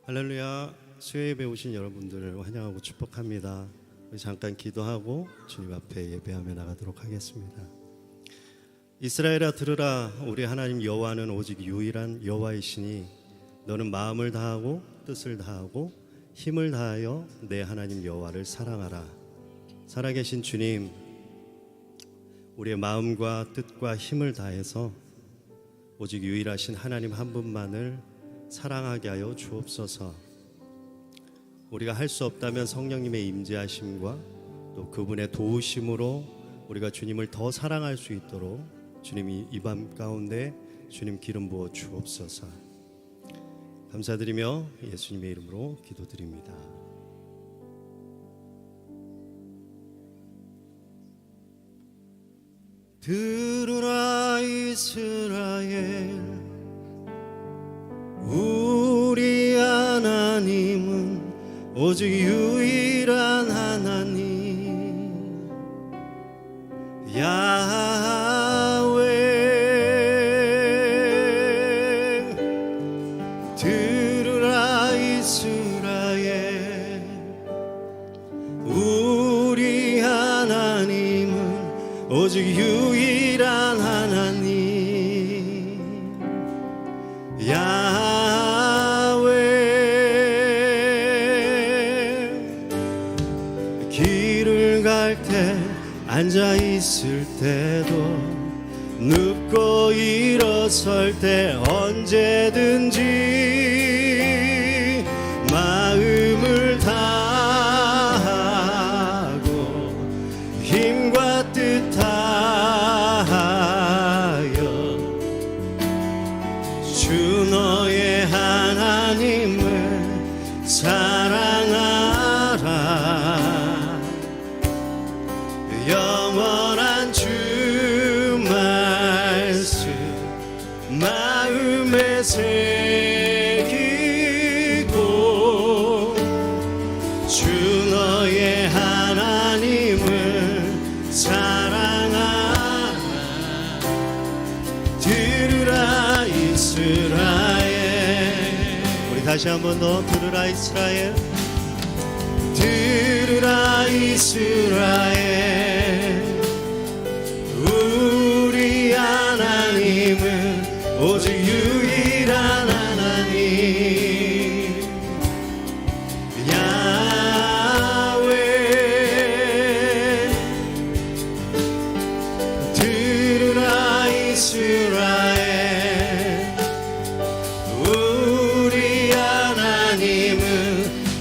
할렐루야. 수요예배 오신 여러분들을 환영하고 축복합니다. 우리 잠깐 기도하고 주님 앞에 예배하며 나가도록 하겠습니다. 이스라엘아 들으라. 우리 하나님 여호와는 오직 유일한 여호와이시니 너는 마음을 다하고 뜻을 다하고 힘을 다하여 내 하나님 여호와를 사랑하라. 살아계신 주님, 우리의 마음과 뜻과 힘을 다해서 오직 유일하신 하나님 한 분만을 사랑하게 하여 주옵소서. 우리가 할 수 없다면 성령님의 임재하심과 또 그분의 도우심으로 우리가 주님을 더 사랑할 수 있도록 주님이 이 밤 가운데 주님 기름 부어 주옵소서. 감사드리며 예수님의 이름으로 기도드립니다. 들으라 이스라엘, 우리 하나님은 오직 유일한 하나님 야훼. 들으라 이스라엘, 우리 하나님은 오직 유일한 하나님 길을 갈 때 앉아 있을 때도 눕고 일어설 때 언제든지 마음을 다하고 힘과 뜻 다하여 주 너의 하나님을 사랑하라. 영원한 주 말씀 마음에 새기고 주 너의 하나님을 사랑하라. 들으라 이스라엘. 우리 다시 한 번 더 들으라 이스라엘. 들으라 이스라엘, 우리 하나님은 오직 유일한 하나님 야훼. 들으라 이스라엘, 우리 하나님은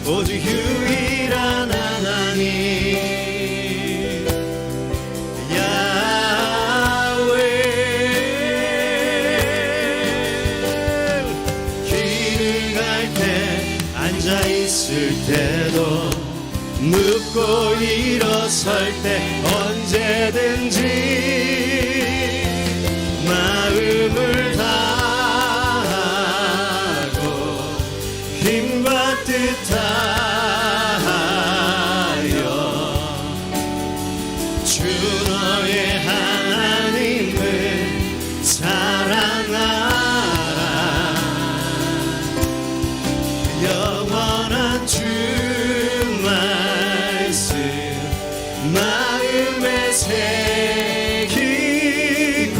오직 유일한 하나님 야훼. 길을 갈 때 앉아 있을 때도 눕고 일어설 때 언제든지 마음을 다하고 힘과 뜻 다하여 주 너의 하나님을 사랑하라. 영원한 주 말씀 마음에 새기고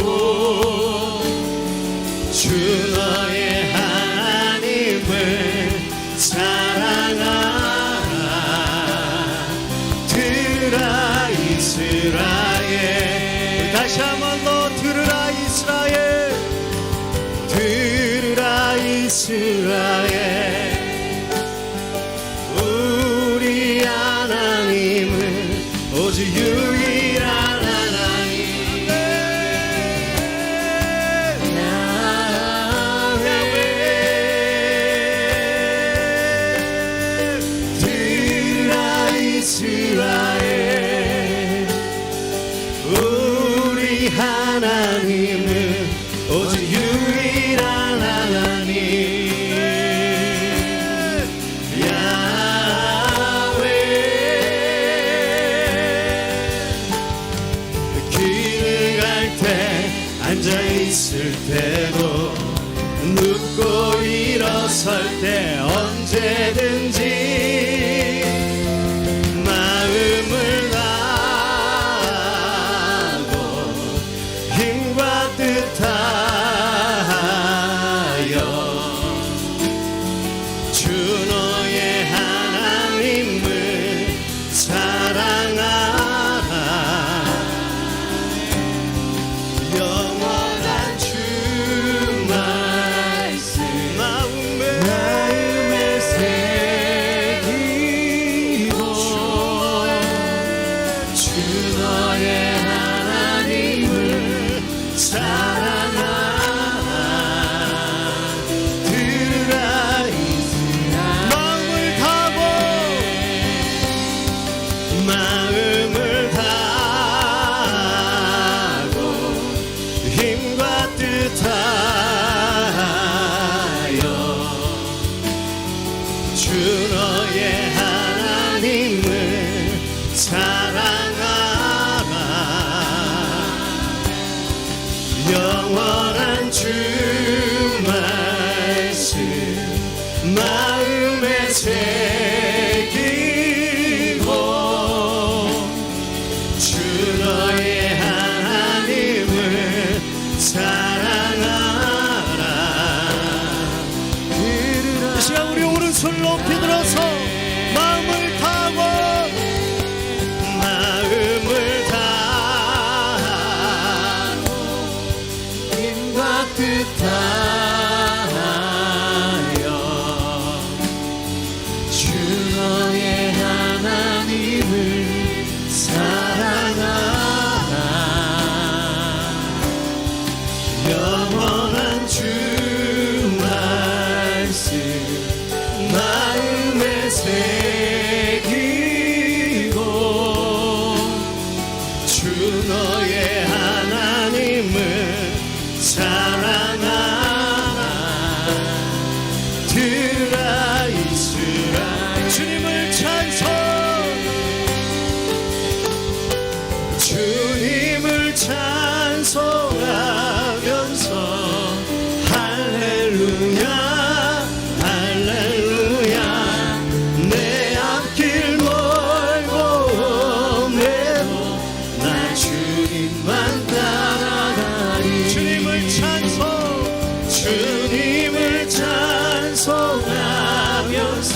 주 너의 하나님을 사랑하라. 들으라 이스라엘. 다시 한 번 더 들으라 이스라엘. 들으라 이스라엘, 우리 하나님은 오직 유일한 하나님 야훼. 들으라 이스라엘, 우리 하나님은 오직 유일한 하나님 야훼. 일어설 때 언제든지 마음을 다하고 힘과 뜻하여 주 너의 하나님을 사랑하라. 영원한 주 말씀 마음에 새기고 주 너의 하나님을 사랑하라. 들으라 마음을 다하고 힘과 뜻하여 주 너의 하나님을 사랑하라. 영원한 주 말씀 마음에 새기고 주 너의 하나님을 사랑하라. 이 시간 우리 오른손 높이 들어서 마음을 다하고 힘과 뜻하여 주 너의 하나님을 사랑하라. 영원한 주 말씀 마음에 새기고 주 너의 하나님을 사랑하라. 들으라 이스라엘 주님을 찬송 주님을 찬송하면서 할렐루야 할렐루야 내 앞길 멀고 오매도 나 주님만 따라가리. 주님을 찬송하면서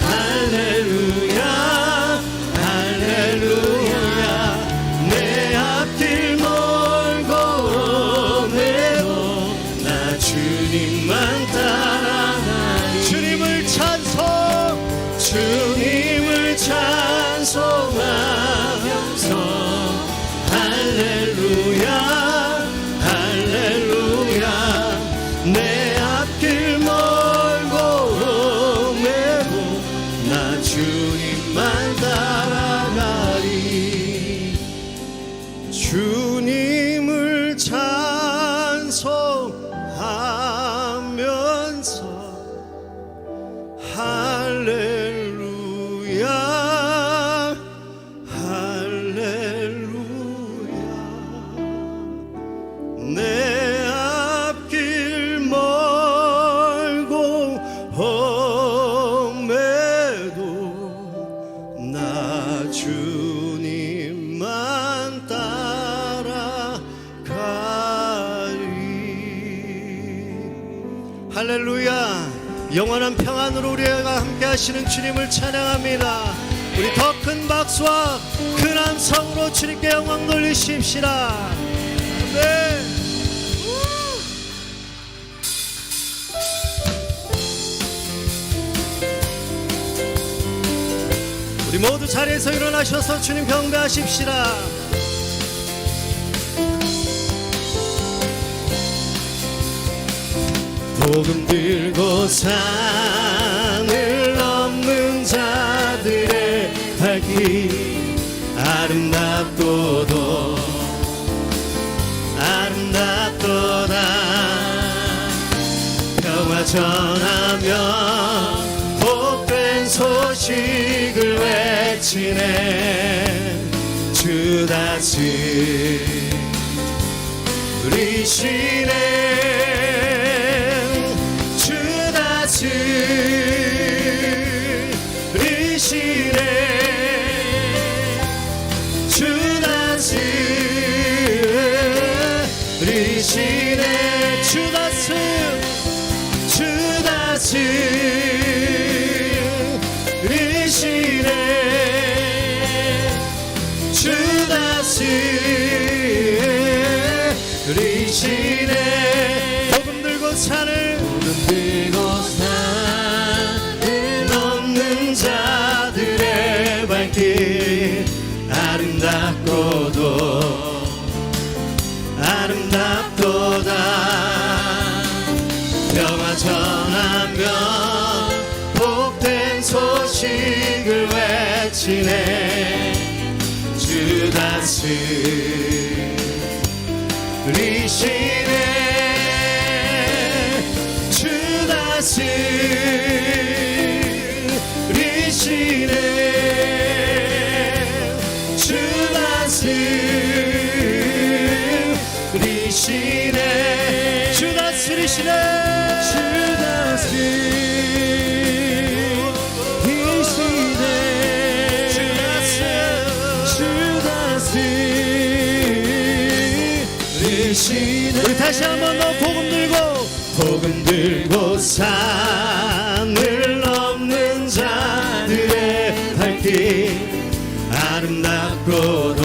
할렐루야 할렐루야 내 앞길 멀고 오매도 나 주님만 따라가리. 주님을 찬송하면서 할렐루야 할렐루야 내 앞길 멀고 오매도 나 주님만 따라가리. 주님을 찬송하면서 할렐루야 할렐루야 내 앞길 멀고 험해도 나 주님만 따라가리. 할렐루야. 영원한 평안으로 우리가 함께 하시는 주님을 찬양합니다. 우리 더 큰 박수와 큰 함성으로 주님께 영광 돌리십시다. 네. 우리 모두 자리에서 일어나셔서 주님 경배하십시다. 복음 들고 산을 넘는 자들의 발길 아름답도다 평화 전하며 복된 소식을 외치네. 주 다스리시네. 다스리시네 주 다스리시네 복음 들고 산을 넘는 자들의 발길 아름답도다 평화 전하며 복된 소식을 외치네 주 다스리시네 주 다스리시네 주 다스리시네 주 다스리시네 우리 다시 한번 더 복음 들고 산을 넘는 자들의 발길 아름답도다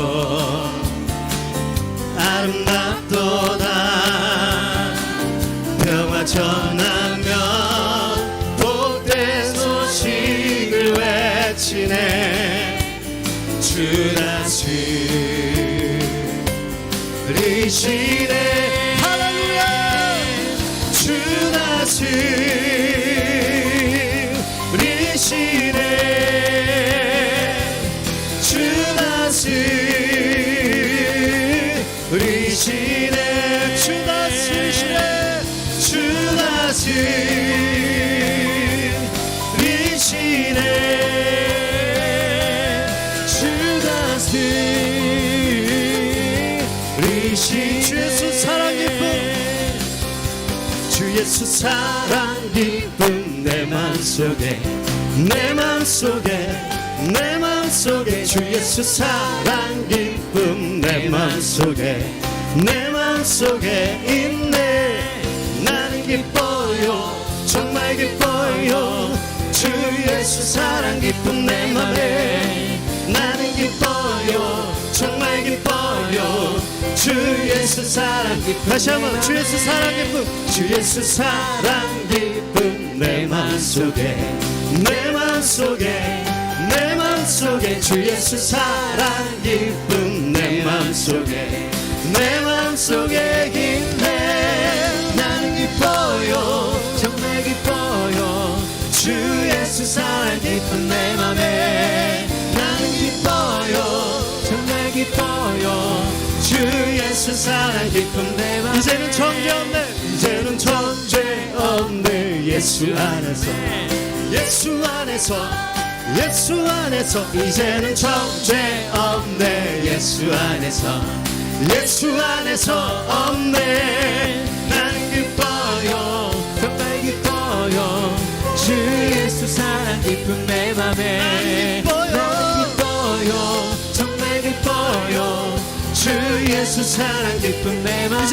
평화 전하며 복된 소식을 외치네 주 다스리시네 할렐루야 주 다스리시네 주 다스리시네 주 다스리시네 주 다스리시네 주 다스리시네 주 예수 사랑 기쁨 주 예수 사랑 기쁨 내 맘속에 주 예수 사랑 기쁨 내 맘속에 있네 나는 기뻐요 정말 기뻐요 주 예수 사랑 기쁨 내 맘에 나는 기뻐요 정말 기뻐요 주 예수 사랑 기쁨 다시 한번 주 예수 사랑 기쁨 주 예수 사랑 기쁨 내 맘속에 주 예수 사랑 기쁨 내 맘속에 있네 나는 기뻐요 정말 기뻐요 주 예수 사랑 기쁨 내 맘에 나는 기뻐요 정말 기뻐요 주 예수 사랑 기쁨 내 맘에 이제는 정죄 없네 예수 안에서 이제는 정죄 없네 예수 안에서 없네 나는 기뻐요 정말 기뻐요 주 예수 사랑 기쁨 내 맘에 나는 기뻐요 정말 기뻐요 주 예수 사랑 기쁨 내 맘에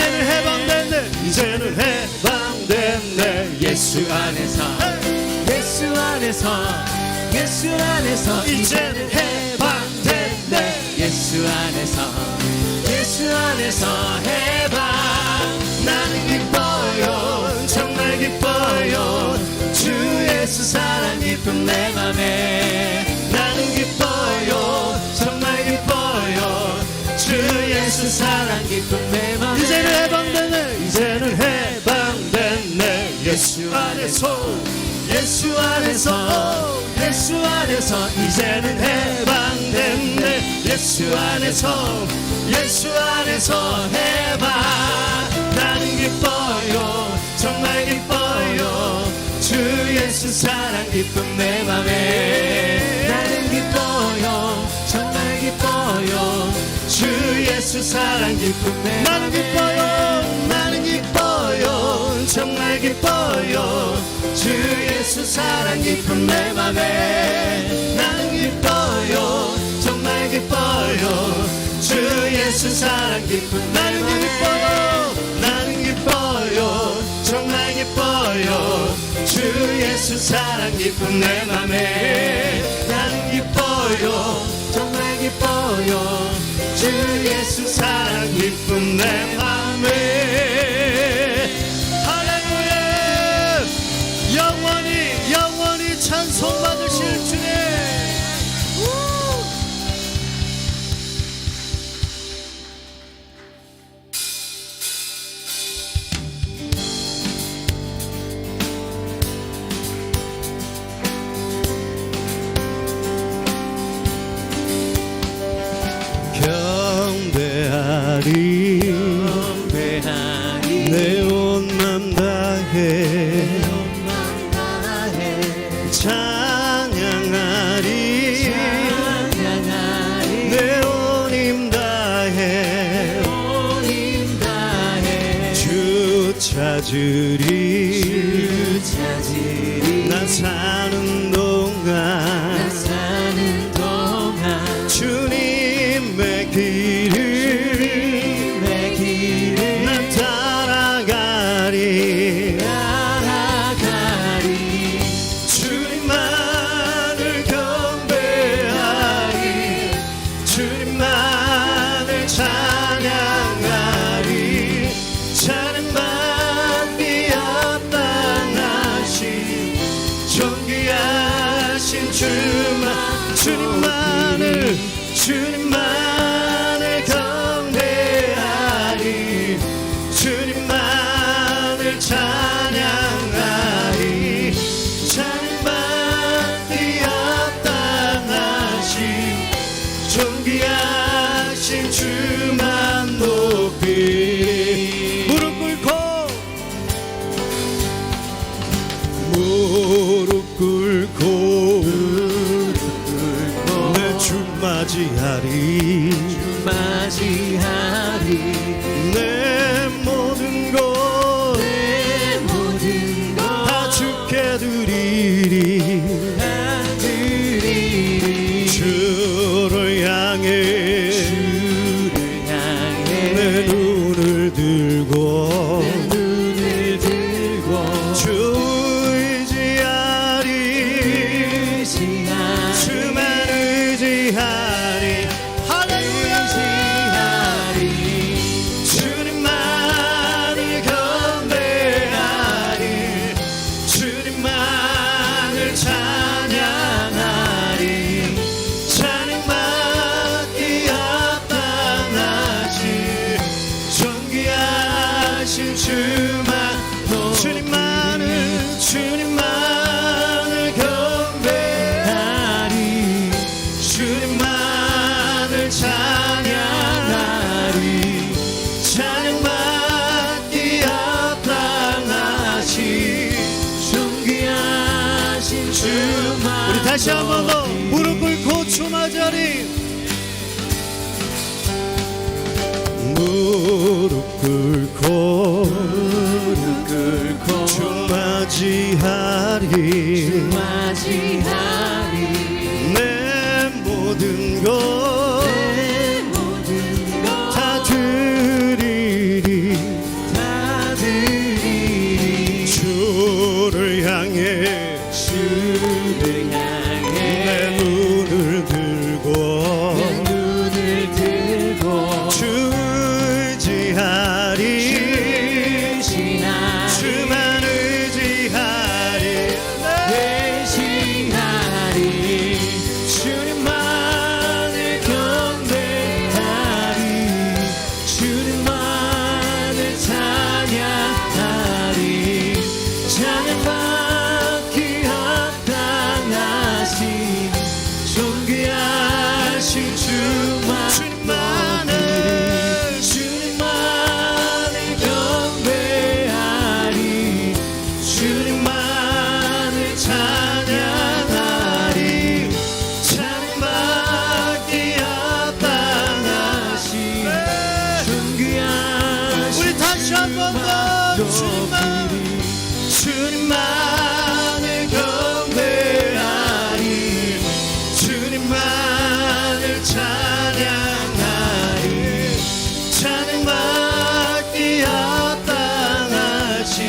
이제는 해방됐네 예수 안에서 이제는 해방됐네 예수 안에서 해방 나는 기뻐요 정말 기뻐요 주 예수 사랑 기쁨 내 맘에 나는 기뻐요 정말 기뻐요 주 예수 사랑 기쁨 내 맘에 이제는 해방됐네 예수 안에서 이제는 해방됐네 예수 안에서 해방 나는 기뻐요 정말 기뻐요 주 예수 사랑 기쁨 내 맘에 나는 기뻐요 정말 기뻐요 주 예수 사랑 기쁨 내 맘에 나는 기뻐요 정말 기뻐요 주 예수 사랑 기쁨 내 맘에 나는 기뻐요 정말 기뻐요 주 예수 사랑 기쁨 나는 기뻐요 정말 기뻐요 주 예수 사랑 깊은 내 맘에 나는 기뻐요 정말 기뻐요 주 예수 사랑 깊은 내 맘에 할렐루야 영원히 찬송 받으실 주님 경배하리 내 온 맘 다해 찬양하리 내 온 힘 다해 주 찾으리 나 사는 동안 주님의 길을 난 따라가리 주님만을 경배하리 주님만을 찬양하리 찬양받기 합당하신 존귀하신 주님만을 경배하리 주님만을 찬양하리 찬양받기 합당하신 존귀하신 주만 높이리 무릎 꿇고 내 주 맞이하리 내 모든 것 다 주께 드리리 주를 향해 내 눈을 들고 주 의지하리 주만 의지하리 할렐루야 주님만을 경배하리 주님만을 찬양하리 찬양받기 합당하신 존귀하신 주만 주님만을 경배하리 주님만을 찬양하리 찬양받기 합당하신 존귀하신 주만 우리 다시 한 번 더 무릎 꿇고 주마자리 무릎 꿇고 주 맞이하리 내 모든 것 다 드리리 주를 향해 내 눈을 들고 주 의지하리 주만 의지하리 주님만을 경배하리 주님만을 찬양하리 찬양받기 합당하신 존귀하신 주님만을 경배하리 주님만을 찬양하리 찬양받기 합당하신 존귀하신 우리 다시 한 번 더 주님만을 경배하리 주님만을 찬양하리 찬양받기 합당하신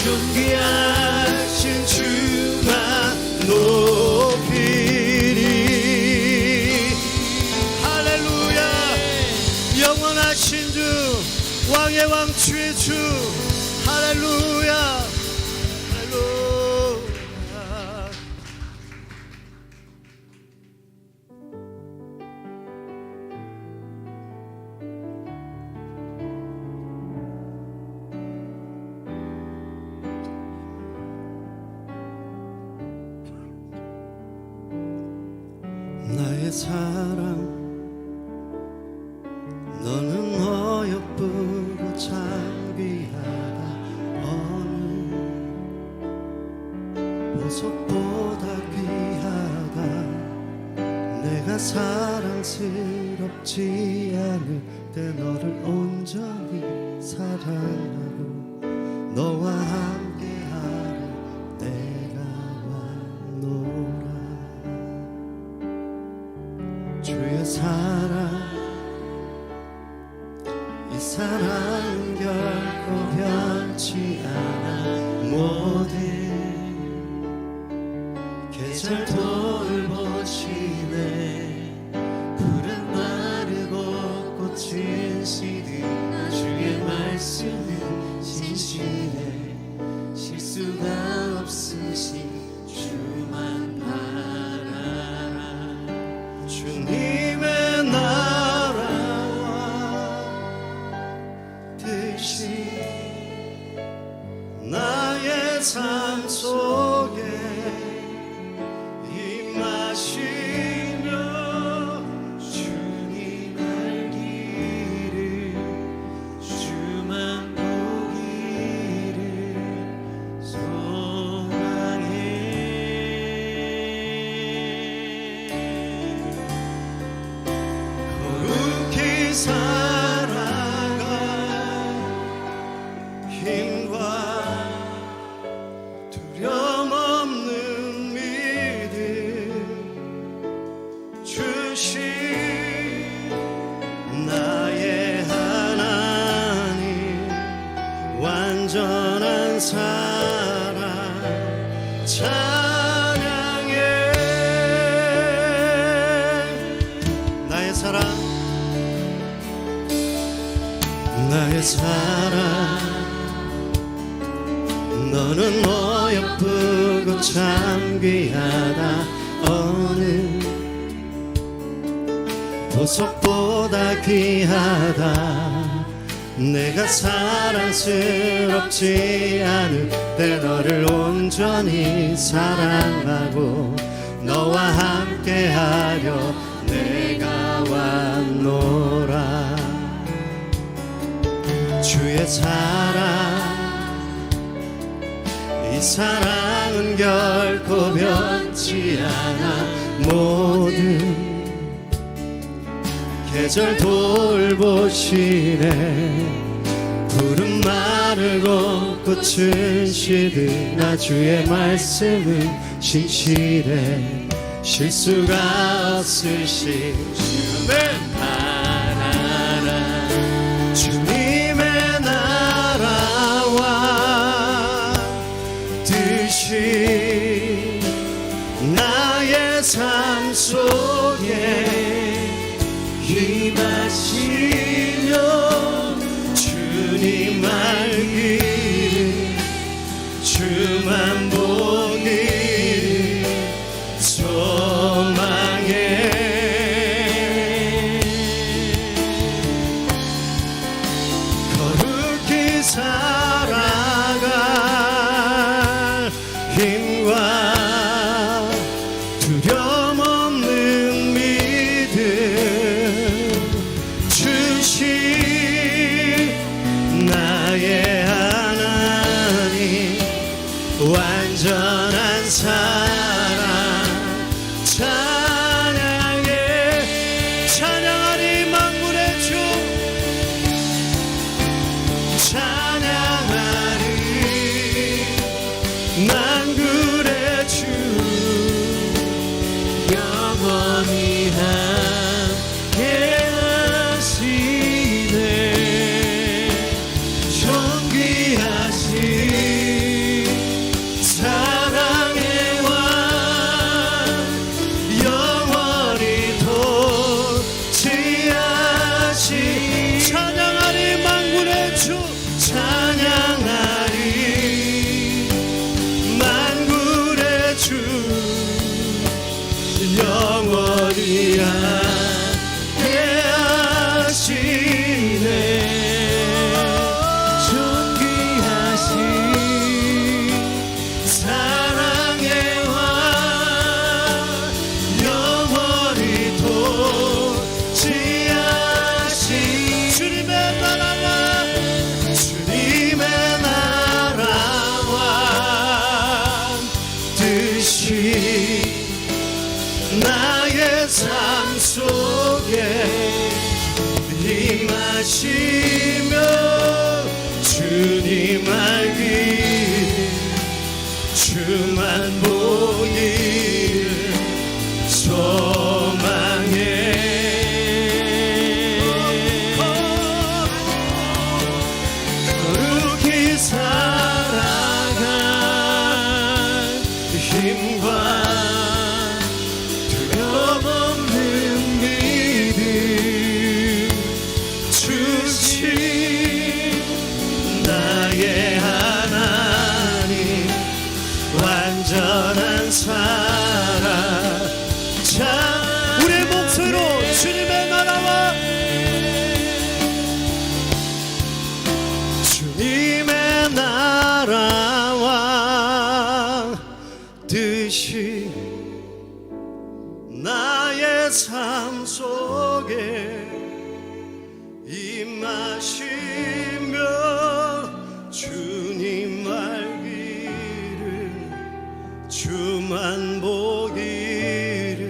존귀하신 나의 사랑 너는 어여쁘고 참 귀하다 어느 보석보다 귀하다 내가 사랑스럽지 않을 때 너를 온전히 사랑하고 너와 함께하려 내가 왔노라 주의 사랑 이 사랑은 결코 변치 않아 모든 계절 돌보시네 푸른 마르고 꽃은 시든 주의 말씀은 신실해 실수가 없으신 주만 바라라 주님의 나라와 뜻이 나의 삶 속에 임하시며 주님 알기를 주만 보기를 소망해 거룩히 살아가 힘과 두려움 없는 믿음 주신 나의 하나님 완전한 사랑 찬양해 나의 사랑 나의 사랑 너는 어여쁘고 참 귀하다 어느 보석보다 귀하다 내가 사랑스럽지 않을 때 너를 온전히 사랑하고 너와 함께하려 내가 왔노라 주의 사랑 이 사랑은 결코 변치 않아 모든 계절 돌보시네 푸른 마르고 꽃은 시드나 주의 말씀은 신실해 실수가 없으신 주님의 나라라 주님의 나라와 뜻이 나의 삶 속에 임하시며 주님 알기를 주만 보기를 소망해 거룩히 살아갈 힘과 두려움 없는 믿음 나의 하나님 완전한 사랑 찬양해 찬양하리 만군의 주 찬양하리 만군의 주 영원히 함께 찬양하리 만군의 주 나의 삶 속에 임하시며 주님 알기 주만 보기 소망해 거룩히 살아갈 힘과 두려움없는 믿음 주신 나의 하나님 완전한 사랑 자 우리의 목소리로 주님의 나라와 주님의 나라와 뜻이 나의 삶 속에 임하시며 주님 알기를 주만 보기를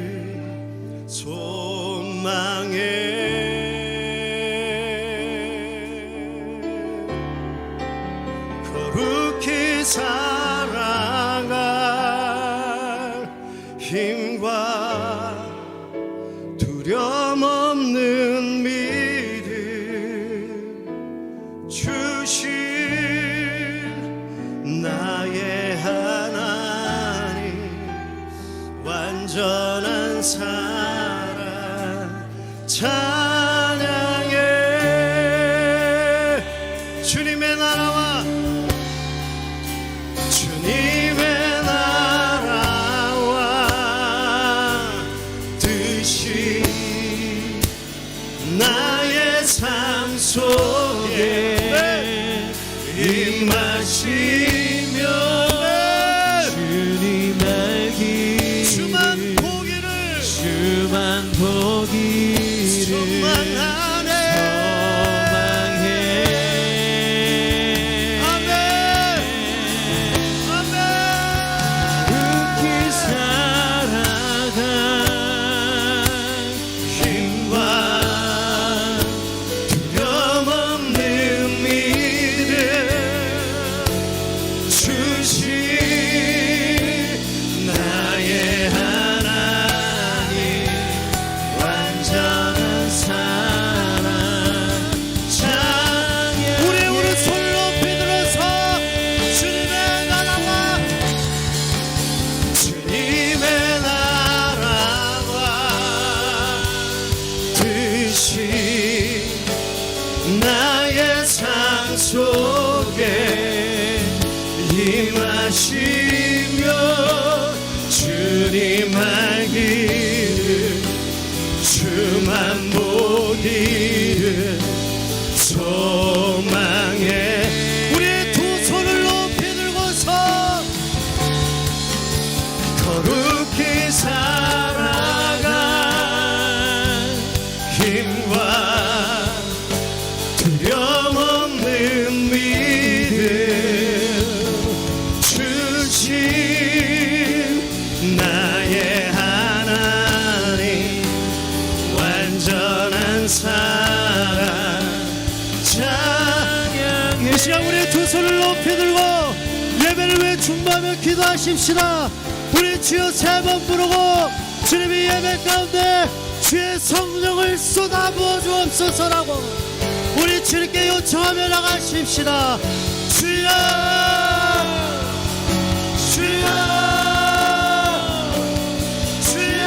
소망해 거룩히 살아갈 힘과 두려움 없는 믿음 주신 나의 하나님 완전한 사랑 찬양해 주님의 나라와 주님의 나라와 뜻이 나의 삶 속에 임하시며 주님 알기 주만 보기를 소망하네 아멘 아멘 그렇게 살아갈 힘과 두려움 없는 믿음 주신 나의 하나님 완전한 사랑 찬양 우리 오른손을 높이 들어서 주님의 나라와 주님의 나라와 뜻이 나의 삶 속에 임하시며 주님 알기를 주만 보기를 소망해 우리의 두 손을 높이 들고서 거룩히 살아갈 힘과 두려움 없는 믿음 주신 나의 하나님 완전한 사랑 찬양해 이 시간 우리 두 손을 높이 들고 예배를 위해 중보하며 기도하십시다. 우리 주여 세 번 부르고 주님이 예배 가운데 주의 성령을 쏟아부어 주옵소서라고 우리 주님께 요청하며 나가십시다. 주여 주여 주여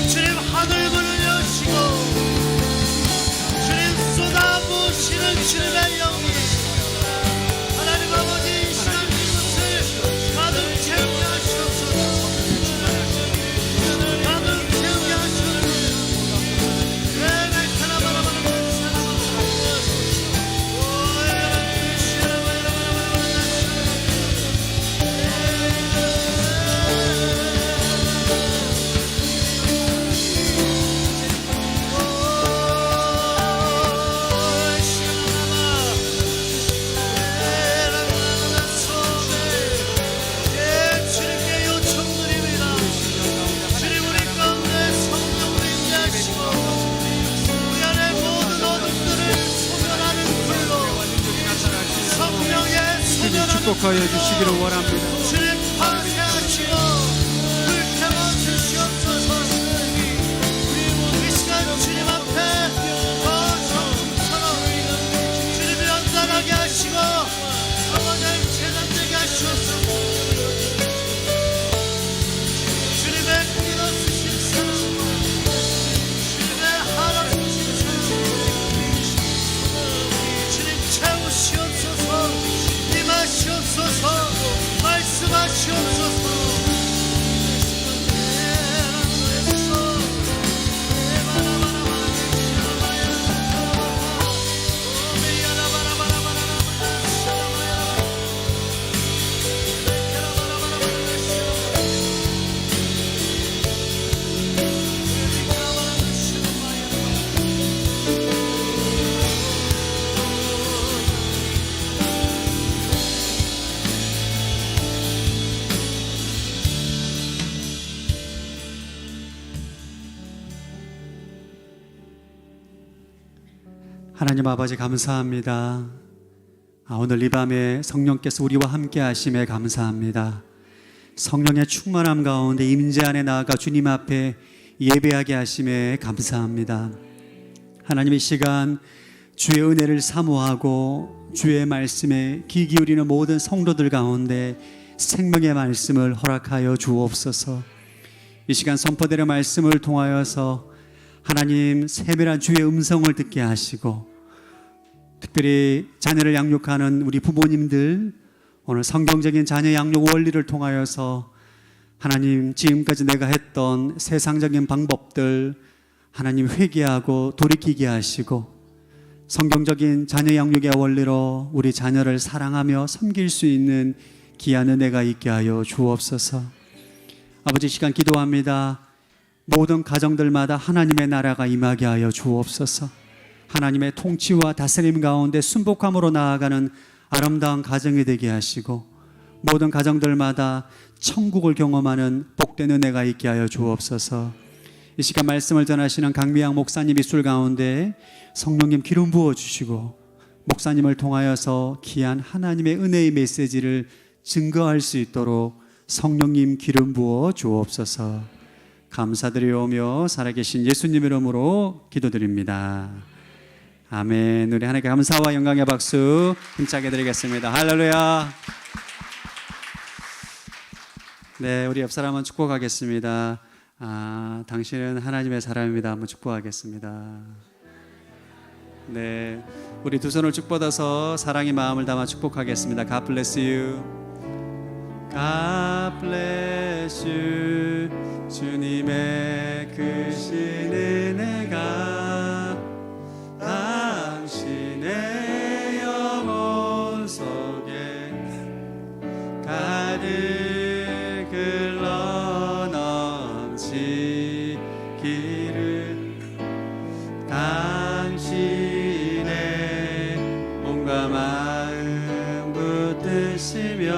주님 하늘 문을 여시고 주님 쏟아부으시는 주님의 영이 하나님 아버지 이 시간 이곳을 가득 채우게 하시옵소서. 축복하여 주시기를 원합니다. 주님 함께하시고 불태워 주시옵소서. 그리고 이 시간 주님 앞에 더 정성처럼 주님이 연단하게 하시고 영원한 재단되게 하시옵소서. 주님의 끊어 쓰신 사랑, 주님의 하나님 주님 채우시옵소서. 임하시옵소서. 말씀하시옵소서. 하나님 아버지 감사합니다. 오늘 이 밤에 성령께서 우리와 함께 하심에 감사합니다. 성령의 충만함 가운데 임재 안에 나아가 주님 앞에 예배하게 하심에 감사합니다. 하나님, 이 시간 주의 은혜를 사모하고 주의 말씀에 귀 기울이는 모든 성도들 가운데 생명의 말씀을 허락하여 주옵소서. 이 시간 선포되는 말씀을 통하여서 하나님 세밀한 주의 음성을 듣게 하시고, 특별히 자녀를 양육하는 우리 부모님들, 오늘 성경적인 자녀 양육 원리를 통하여서 하나님 지금까지 내가 했던 세상적인 방법들 하나님 회개하고 돌이키게 하시고, 성경적인 자녀 양육의 원리로 우리 자녀를 사랑하며 섬길 수 있는 귀한 은혜가 있게 하여 주옵소서. 아버지, 시간 기도합니다. 모든 가정들마다 하나님의 나라가 임하게 하여 주옵소서. 하나님의 통치와 다스림 가운데 순복함으로 나아가는 아름다운 가정이 되게 하시고, 모든 가정들마다 천국을 경험하는 복된 은혜가 있게 하여 주옵소서. 이 시간 말씀을 전하시는 강미양 목사님 입술 가운데 성령님 기름 부어주시고, 목사님을 통하여서 귀한 하나님의 은혜의 메시지를 증거할 수 있도록 성령님 기름 부어 주옵소서. 감사드리오며 살아계신 예수님 이름으로 기도드립니다. 아멘. 우리 하나님께 감사와 영광의 박수 힘차게 드리겠습니다. 할렐루야. 네, 우리 옆 사람은 축복하겠습니다. 당신은 하나님의 사람입니다. 한번 축복하겠습니다. 네, 우리 두 손을 쭉 뻗어서 사랑의 마음을 담아 축복하겠습니다. God bless you. God bless you. 주님의 크신 은혜가 당신의 영혼 속에 가득 흘러 넘치기를, 당신의 몸과 마음 붙드시며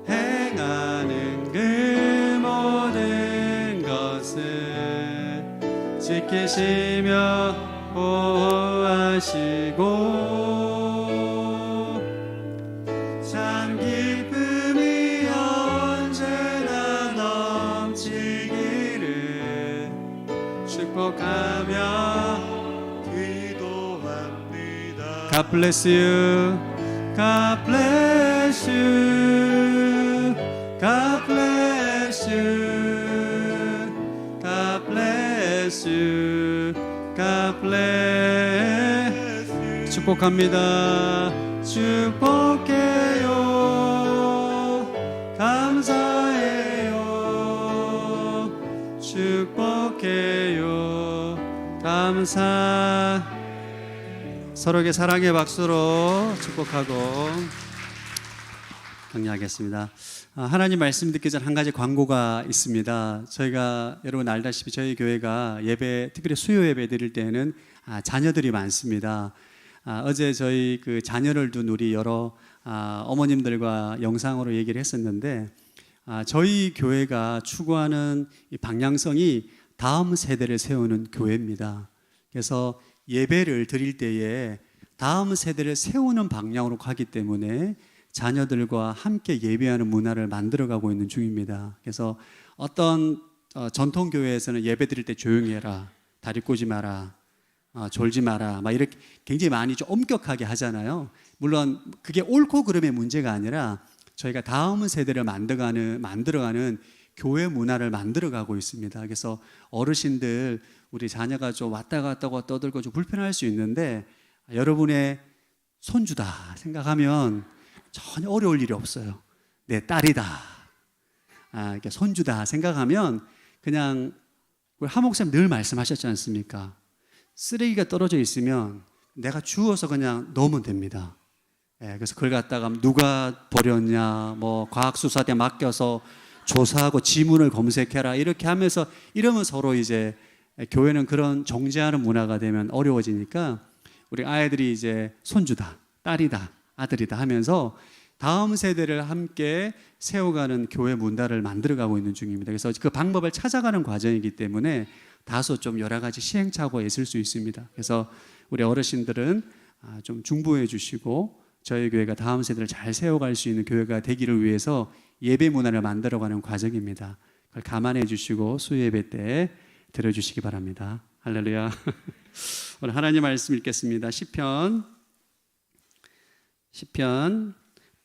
행하는 그 모든 것을 지키시며 보호하시고, 참 기쁨이 언제나 넘치기를 축복하며 기도합니다. God bless you. God bless you. God bless you. God bless you. God bless you. 축복합니다. 축복해요. 감사해요. 축복해요. 감사. 서로에게 사랑의 박수로 축복하고 격려하겠습니다. 하나님 말씀 듣기 전 한 가지 광고가 있습니다. 저희가 여러분 알다시피 저희 교회가 예배, 특별히 수요 예배 드릴 때는 자녀들이 많습니다. 어제 저희 그 자녀를 둔 우리 여러 어머님들과 영상으로 얘기를 했었는데, 저희 교회가 추구하는 이 방향성이 다음 세대를 세우는 교회입니다. 그래서 예배를 드릴 때에 다음 세대를 세우는 방향으로 가기 때문에 자녀들과 함께 예배하는 문화를 만들어가고 있는 중입니다. 그래서 어떤 전통 교회에서는 예배 드릴 때 조용히 해라, 다리 꼬지 마라, 졸지 마라, 막 이렇게 굉장히 많이 좀 엄격하게 하잖아요. 물론 그게 옳고 그름의 문제가 아니라 저희가 다음 세대를 만들어가는 교회 문화를 만들어가고 있습니다. 그래서 어르신들, 우리 자녀가 좀 왔다 갔다 하고 떠들고 좀 불편할 수 있는데 여러분의 손주다 생각하면 전혀 어려울 일이 없어요. 내 딸이다, 이렇게 손주다 생각하면 그냥 우리 하 목사님 늘 말씀하셨지 않습니까? 쓰레기가 떨어져 있으면 내가 주워서 그냥 넣으면 됩니다. 그래서 그걸 갖다가 누가 버렸냐, 뭐 과학수사대 맡겨서 조사하고 지문을 검색해라 이렇게 하면서 이러면 서로 이제 교회는 그런 정죄하는 문화가 되면 어려워지니까 우리 아이들이 이제 손주다, 딸이다, 아들이다 하면서 다음 세대를 함께 세워가는 교회 문화를 만들어가고 있는 중입니다. 그래서 그 방법을 찾아가는 과정이기 때문에 다소 좀 여러 가지 시행착오가 있을 수 있습니다. 그래서 우리 어르신들은 좀 중보해 주시고 저희 교회가 다음 세대를 잘 세워갈 수 있는 교회가 되기를 위해서 예배 문화를 만들어가는 과정입니다. 그걸 감안해 주시고 수요예배 때 들어주시기 바랍니다. 할렐루야. 오늘 하나님 말씀 읽겠습니다. 시편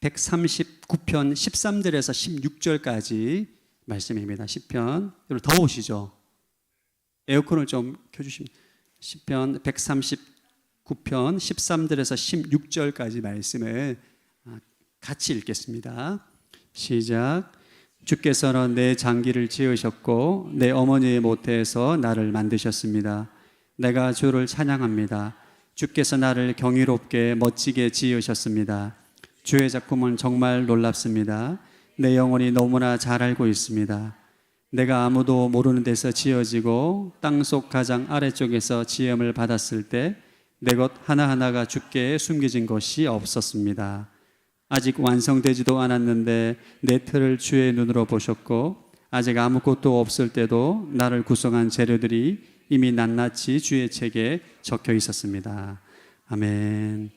139편 13절에서 16절까지 말씀입니다. 시편, 여러분 더우시죠? 에어컨을 좀 켜주시면. 시편 139편 13절에서 16절까지 말씀을 같이 읽겠습니다. 시작. 주께서는 내 장기를 지으셨고 내 어머니의 모태에서 나를 만드셨습니다. 내가 주를 찬양합니다. 주께서 나를 경이롭게 멋지게 지으셨습니다. 주의 작품은 정말 놀랍습니다. 내 영혼이 너무나 잘 알고 있습니다. 내가 아무도 모르는 데서 지어지고 땅속 가장 아래쪽에서 지음을 받았을 때 내 것 하나하나가 주께 숨겨진 것이 없었습니다. 아직 완성되지도 않았는데 내 틀을 주의 눈으로 보셨고 아직 아무것도 없을 때도 나를 구성한 재료들이 이미 낱낱이 주의 책에 적혀 있었습니다. 아멘.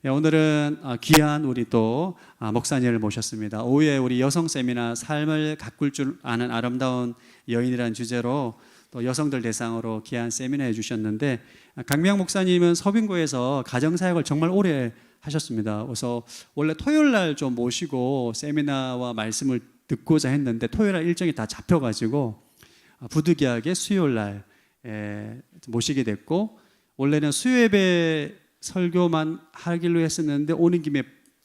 오늘은 귀한 우리 또 목사님을 모셨습니다. 오후에 우리 여성 세미나 삶을 가꿀 줄 아는 아름다운 여인이라는 주제로 또 여성들 대상으로 귀한 세미나 해주셨는데 강미양 목사님은 서빙고에서 가정사역을 정말 오래 하셨습니다. 그래서 원래 토요일 날 좀 모시고 세미나와 말씀을 듣고자 했는데 토요일 날 일정이 다 잡혀가지고 부득이하게 수요일 날 모시게 됐고 원래는 수요예배 설교만 하기로 했었는데 오는 김에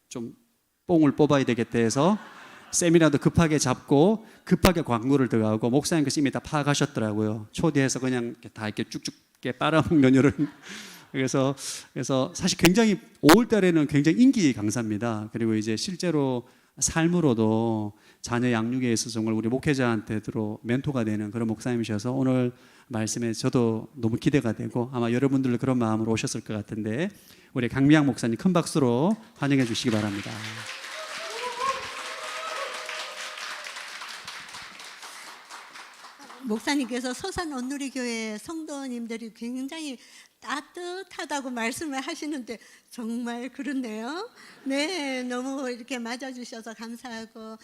좀 뽕을 뽑아야 되겠다 해서 세미나도 급하게 잡고 급하게 광고를 들어가고 목사님께서 이미 다 파악하셨더라고요. 초대해서 그냥 다 이렇게 쭉쭉 빨아먹는 이런. 그래서 사실 굉장히 5월 달에는 굉장히 인기 강사입니다. 그리고 이제 실제로 삶으로도 자녀 양육에 있어서 정말 우리 목회자한테도 멘토가 되는 그런 목사님이셔서 오늘 말씀에 저도 너무 기대가 되고 아마 여러분들도 그런 마음으로 오셨을 것 같은데 우리 강미양 목사님 큰 박수로 환영해 주시기 바랍니다. 목사님께서 서산 온누리교회 성도님들이 굉장히 따뜻하다고 말씀을 하시는데 정말 그렇네요. 네, 너무 이렇게 맞아주셔서 감사하고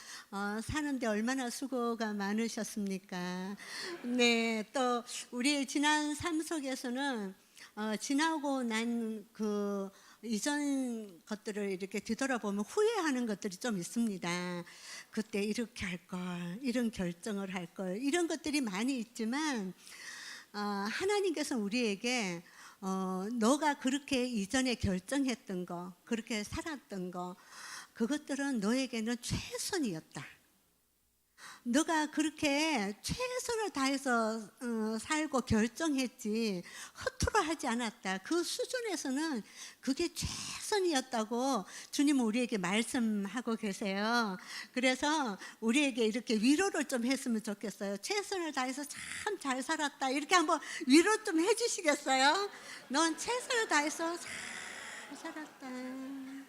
사는데 얼마나 수고가 많으셨습니까? 네, 또 우리 지난 삶 속에서는 지나고 난 그 이전 것들을 이렇게 뒤돌아보면 후회하는 것들이 좀 있습니다. 그때 이렇게 할 걸, 이런 결정을 할 걸, 이런 것들이 많이 있지만 하나님께서 우리에게 너가 그렇게 이전에 결정했던 거, 그렇게 살았던 거, 그것들은 너에게는 최선이었다. 너가 그렇게 최선을 다해서 살고 결정했지 허투루 하지 않았다. 그 수준에서는 그게 최선이었다고 주님은 우리에게 말씀하고 계세요. 그래서 우리에게 이렇게 위로를 좀 했으면 좋겠어요. 최선을 다해서 참 잘 살았다. 이렇게 한번 위로 좀 해주시겠어요? 넌 최선을 다해서 잘 살았다.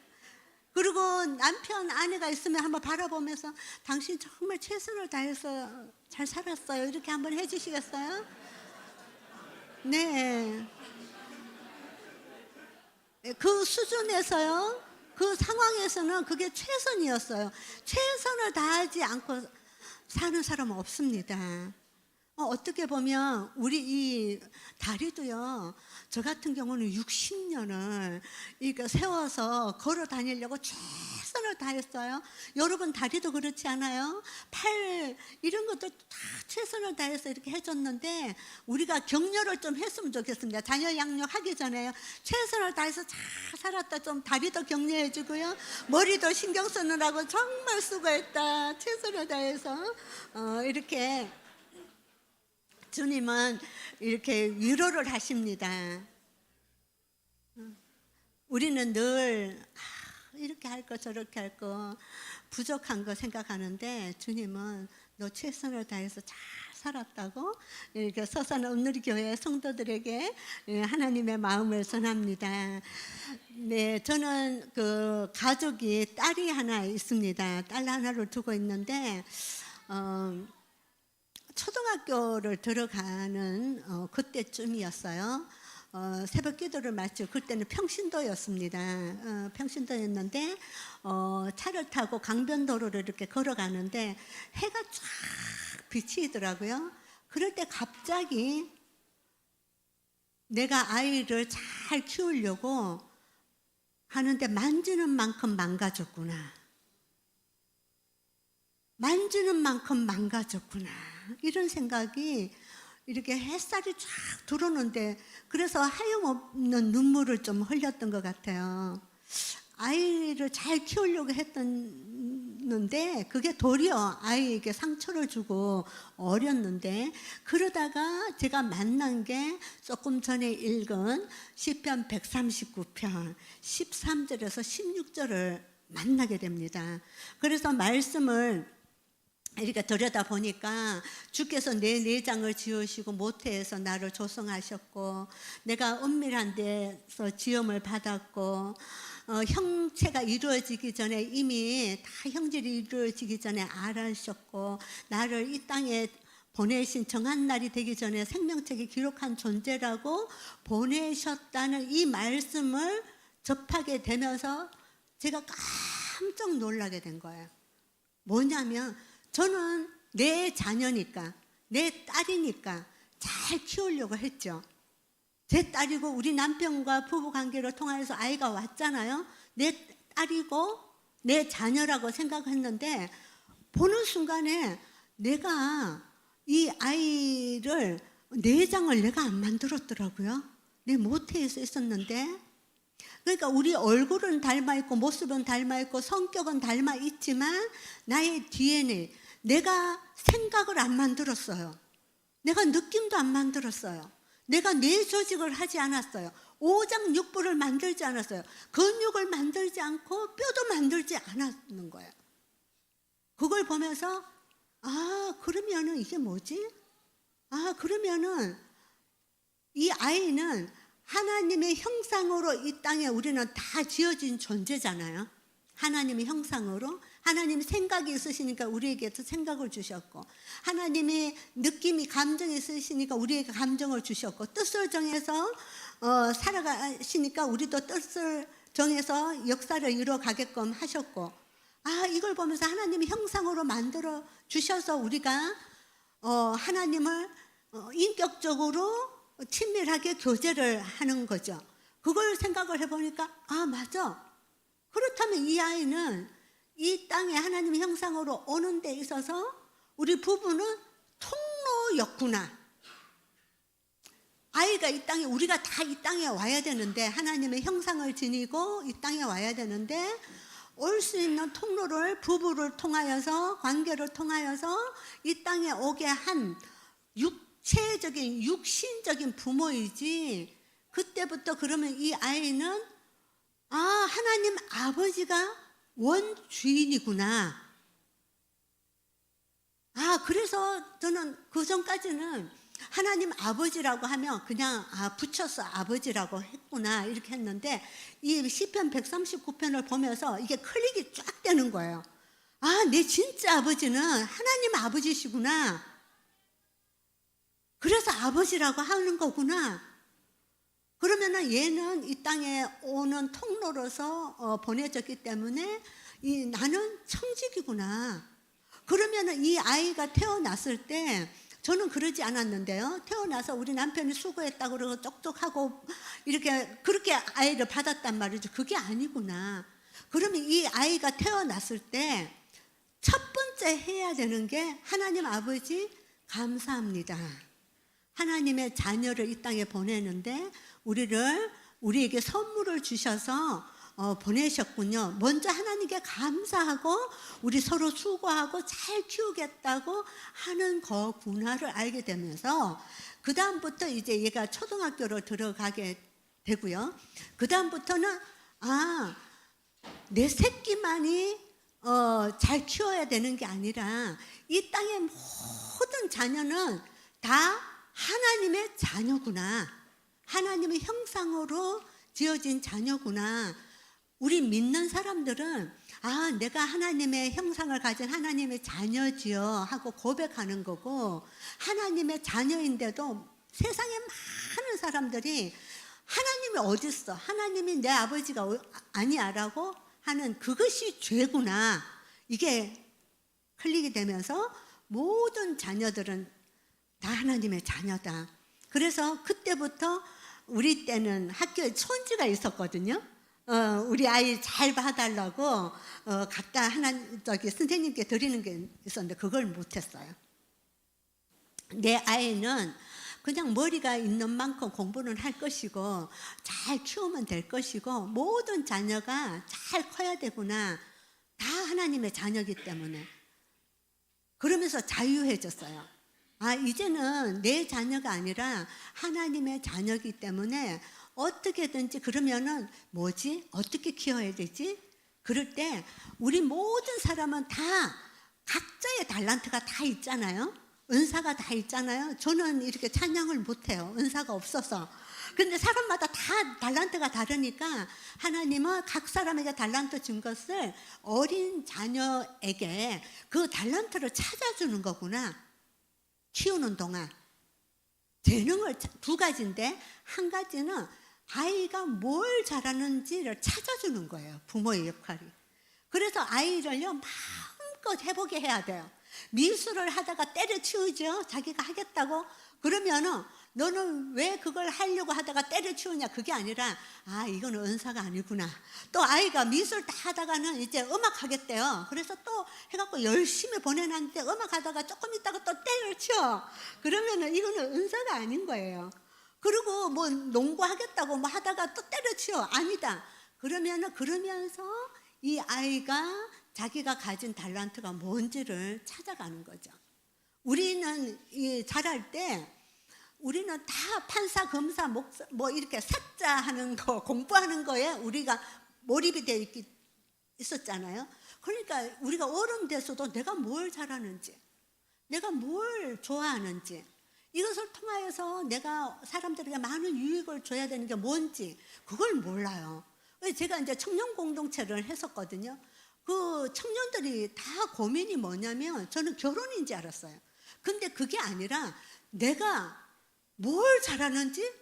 그리고 남편, 아내가 있으면 한번 바라보면서 당신 정말 최선을 다해서 잘 살았어요. 이렇게 한번 해주시겠어요? 네. 그 수준에서요. 그 상황에서는 그게 최선이었어요. 최선을 다하지 않고 사는 사람은 없습니다. 어떻게 보면 우리 이 다리도요, 저 같은 경우는 60년을 이거 세워서 걸어 다니려고 최선을 다했어요. 여러분 다리도 그렇지 않아요? 팔 이런 것도 다 최선을 다해서 이렇게 해줬는데 우리가 격려를 좀 했으면 좋겠습니다. 자녀 양육하기 전에요. 최선을 다해서 잘 살았다, 좀 다리도 격려해주고요, 머리도 신경 쓰느라고 정말 수고했다, 최선을 다해서 이렇게 주님은 이렇게 위로를 하십니다. 우리는 늘 이렇게 할 거 저렇게 할 거 부족한 거 생각하는데 주님은 너 최선을 다해서 잘 살았다고 이렇게 서산 온누리교회 성도들에게 하나님의 마음을 전합니다. 네, 저는 그 가족이 딸이 하나 있습니다. 딸 하나를 두고 있는데 초등학교를 들어가는 그때쯤이었어요. 새벽 기도를 마치고, 그때는 평신도였습니다. 평신도였는데 차를 타고 강변도로를 이렇게 걸어가는데 해가 쫙 비치더라고요. 그럴 때 갑자기 내가 아이를 잘 키우려고 하는데 만지는 만큼 망가졌구나. 만지는 만큼 망가졌구나. 이런 생각이 이렇게 햇살이 쫙 들어오는데, 그래서 하염없는 눈물을 좀 흘렸던 것 같아요. 아이를 잘 키우려고 했었는데 그게 도리어 아이에게 상처를 주고 어렸는데, 그러다가 제가 만난 게 조금 전에 읽은 시편 139편 13절에서 16절을 만나게 됩니다. 그래서 말씀을 이렇게 들여다보니까 주께서 내 내장을 지으시고 모태에서 나를 조성하셨고, 내가 은밀한 데서 지음을 받았고, 형체가 이루어지기 전에 이미 다 형질이 이루어지기 전에 알아셨고, 나를 이 땅에 보내신 정한 날이 되기 전에 생명책에 기록한 존재라고 보내셨다는 이 말씀을 접하게 되면서 제가 깜짝 놀라게 된 거예요. 뭐냐면 저는 내 자녀니까, 내 딸이니까 잘 키우려고 했죠. 제 딸이고 우리 남편과 부부 관계를 통해서 아이가 왔잖아요. 내 딸이고 내 자녀라고 생각했는데, 보는 순간에 내가 이 아이를, 내장을 내가 안 만들었더라고요. 내 모태에서 있었는데. 그러니까 우리 얼굴은 닮아 있고 모습은 닮아 있고 성격은 닮아 있지만 나의 DNA, 내가 생각을 안 만들었어요. 내가 느낌도 안 만들었어요. 내가 뇌 조직을 하지 않았어요. 오장육부를 만들지 않았어요. 근육을 만들지 않고 뼈도 만들지 않았는 거예요. 그걸 보면서 그러면은 이게 뭐지? 그러면은 이 아이는 하나님의 형상으로 이 땅에 우리는 다 지어진 존재잖아요. 하나님의 형상으로. 하나님이 생각이 있으시니까 우리에게도 생각을 주셨고, 하나님이 느낌이, 감정이 있으시니까 우리에게 감정을 주셨고, 뜻을 정해서 살아가시니까 우리도 뜻을 정해서 역사를 이루어가게끔 하셨고, 이걸 보면서 하나님의 형상으로 만들어 주셔서 우리가 하나님을 인격적으로 친밀하게 교제를 하는 거죠. 그걸 생각을 해보니까 맞아. 그렇다면 이 아이는 이 땅에 하나님의 형상으로 오는 데 있어서 우리 부부는 통로였구나. 아이가 이 땅에, 우리가 다 이 땅에 와야 되는데, 하나님의 형상을 지니고 이 땅에 와야 되는데, 올 수 있는 통로를 부부를 통하여서, 관계를 통하여서 이 땅에 오게 한 육체적인, 육신적인 부모이지, 그때부터 그러면 이 아이는 하나님 아버지가 원주인이구나. 그래서 저는 그 전까지는 하나님 아버지라고 하면 그냥 붙여서 아버지라고 했구나 이렇게 했는데, 이 시편 139편을 보면서 이게 클릭이 쫙 되는 거예요. 내 진짜 아버지는 하나님 아버지시구나. 그래서 아버지라고 하는 거구나. 그러면은 얘는 이 땅에 오는 통로로서 보내졌기 때문에 나는 청직이구나. 그러면은 이 아이가 태어났을 때 저는 그러지 않았는데요. 태어나서 우리 남편이 수고했다고 그러고 똑똑하고 이렇게 그렇게 아이를 받았단 말이죠. 그게 아니구나. 그러면 이 아이가 태어났을 때 첫 번째 해야 되는 게 하나님 아버지 감사합니다. 하나님의 자녀를 이 땅에 보내는데 우리에게 선물을 주셔서 보내셨군요. 먼저 하나님께 감사하고 우리 서로 수고하고 잘 키우겠다고 하는 거구나를 알게 되면서 그 다음부터 이제 얘가 초등학교로 들어가게 되고요. 그 다음부터는 내 새끼만이 잘 키워야 되는 게 아니라 이 땅의 모든 자녀는 다 하나님의 자녀구나. 하나님의 형상으로 지어진 자녀구나. 우리 믿는 사람들은 내가 하나님의 형상을 가진 하나님의 자녀지요 하고 고백하는 거고, 하나님의 자녀인데도 세상에 많은 사람들이 하나님이 어딨어? 하나님이 내 아버지가 아니야라고 하는 그것이 죄구나. 이게 흘리게 되면서 모든 자녀들은 다 하나님의 자녀다. 그래서 그때부터 우리 때는 학교에 손지가 있었거든요. 우리 아이 잘 봐달라고 갖다 선생님께 드리는 게 있었는데 그걸 못했어요. 내 아이는 그냥 머리가 있는 만큼 공부는 할 것이고 잘 키우면 될 것이고 모든 자녀가 잘 커야 되구나. 다 하나님의 자녀이기 때문에. 그러면서 자유해졌어요. 이제는 내 자녀가 아니라 하나님의 자녀이기 때문에 어떻게든지 그러면은 어떻게 키워야 되지? 그럴 때 우리 모든 사람은 다 각자의 달란트가 다 있잖아요. 은사가 다 있잖아요. 저는 이렇게 찬양을 못해요. 은사가 없어서. 근데 사람마다 다 달란트가 다르니까 하나님은 각 사람에게 달란트 준 것을 어린 자녀에게 그 달란트를 찾아주는 거구나. 키우는 동안. 재능을 두 가지인데 한 가지는 아이가 뭘 잘하는지를 찾아주는 거예요. 부모의 역할이. 그래서 아이를요 마음껏 해보게 해야 돼요. 미술을 하다가 때려치우죠. 자기가 하겠다고. 그러면은 너는 왜 그걸 하려고 하다가 때려치우냐. 그게 아니라 이거는 은사가 아니구나. 또 아이가 미술 다 하다가는 이제 음악 하겠대요. 그래서 또 해갖고 열심히 보내놨는데 음악 하다가 조금 있다가 또 때려치워. 그러면은 이거는 은사가 아닌 거예요. 그리고 뭐 농구 하겠다고 뭐 하다가 또 때려치워. 아니다. 그러면서 이 아이가 자기가 가진 달란트가 뭔지를 찾아가는 거죠. 우리는 자랄 때 우리는 다 판사, 검사, 목사 뭐 이렇게 사자하는 거, 공부하는 거에 우리가 몰입이 되어 있었잖아요. 그러니까 우리가 어른 돼서도 내가 뭘 잘하는지, 내가 뭘 좋아하는지, 이것을 통하여서 내가 사람들에게 많은 유익을 줘야 되는 게 뭔지 그걸 몰라요. 제가 이제 청년 공동체를 했었거든요. 그 청년들이 다 고민이 뭐냐면 저는 결혼인 줄 알았어요. 근데 그게 아니라 내가 뭘 잘하는지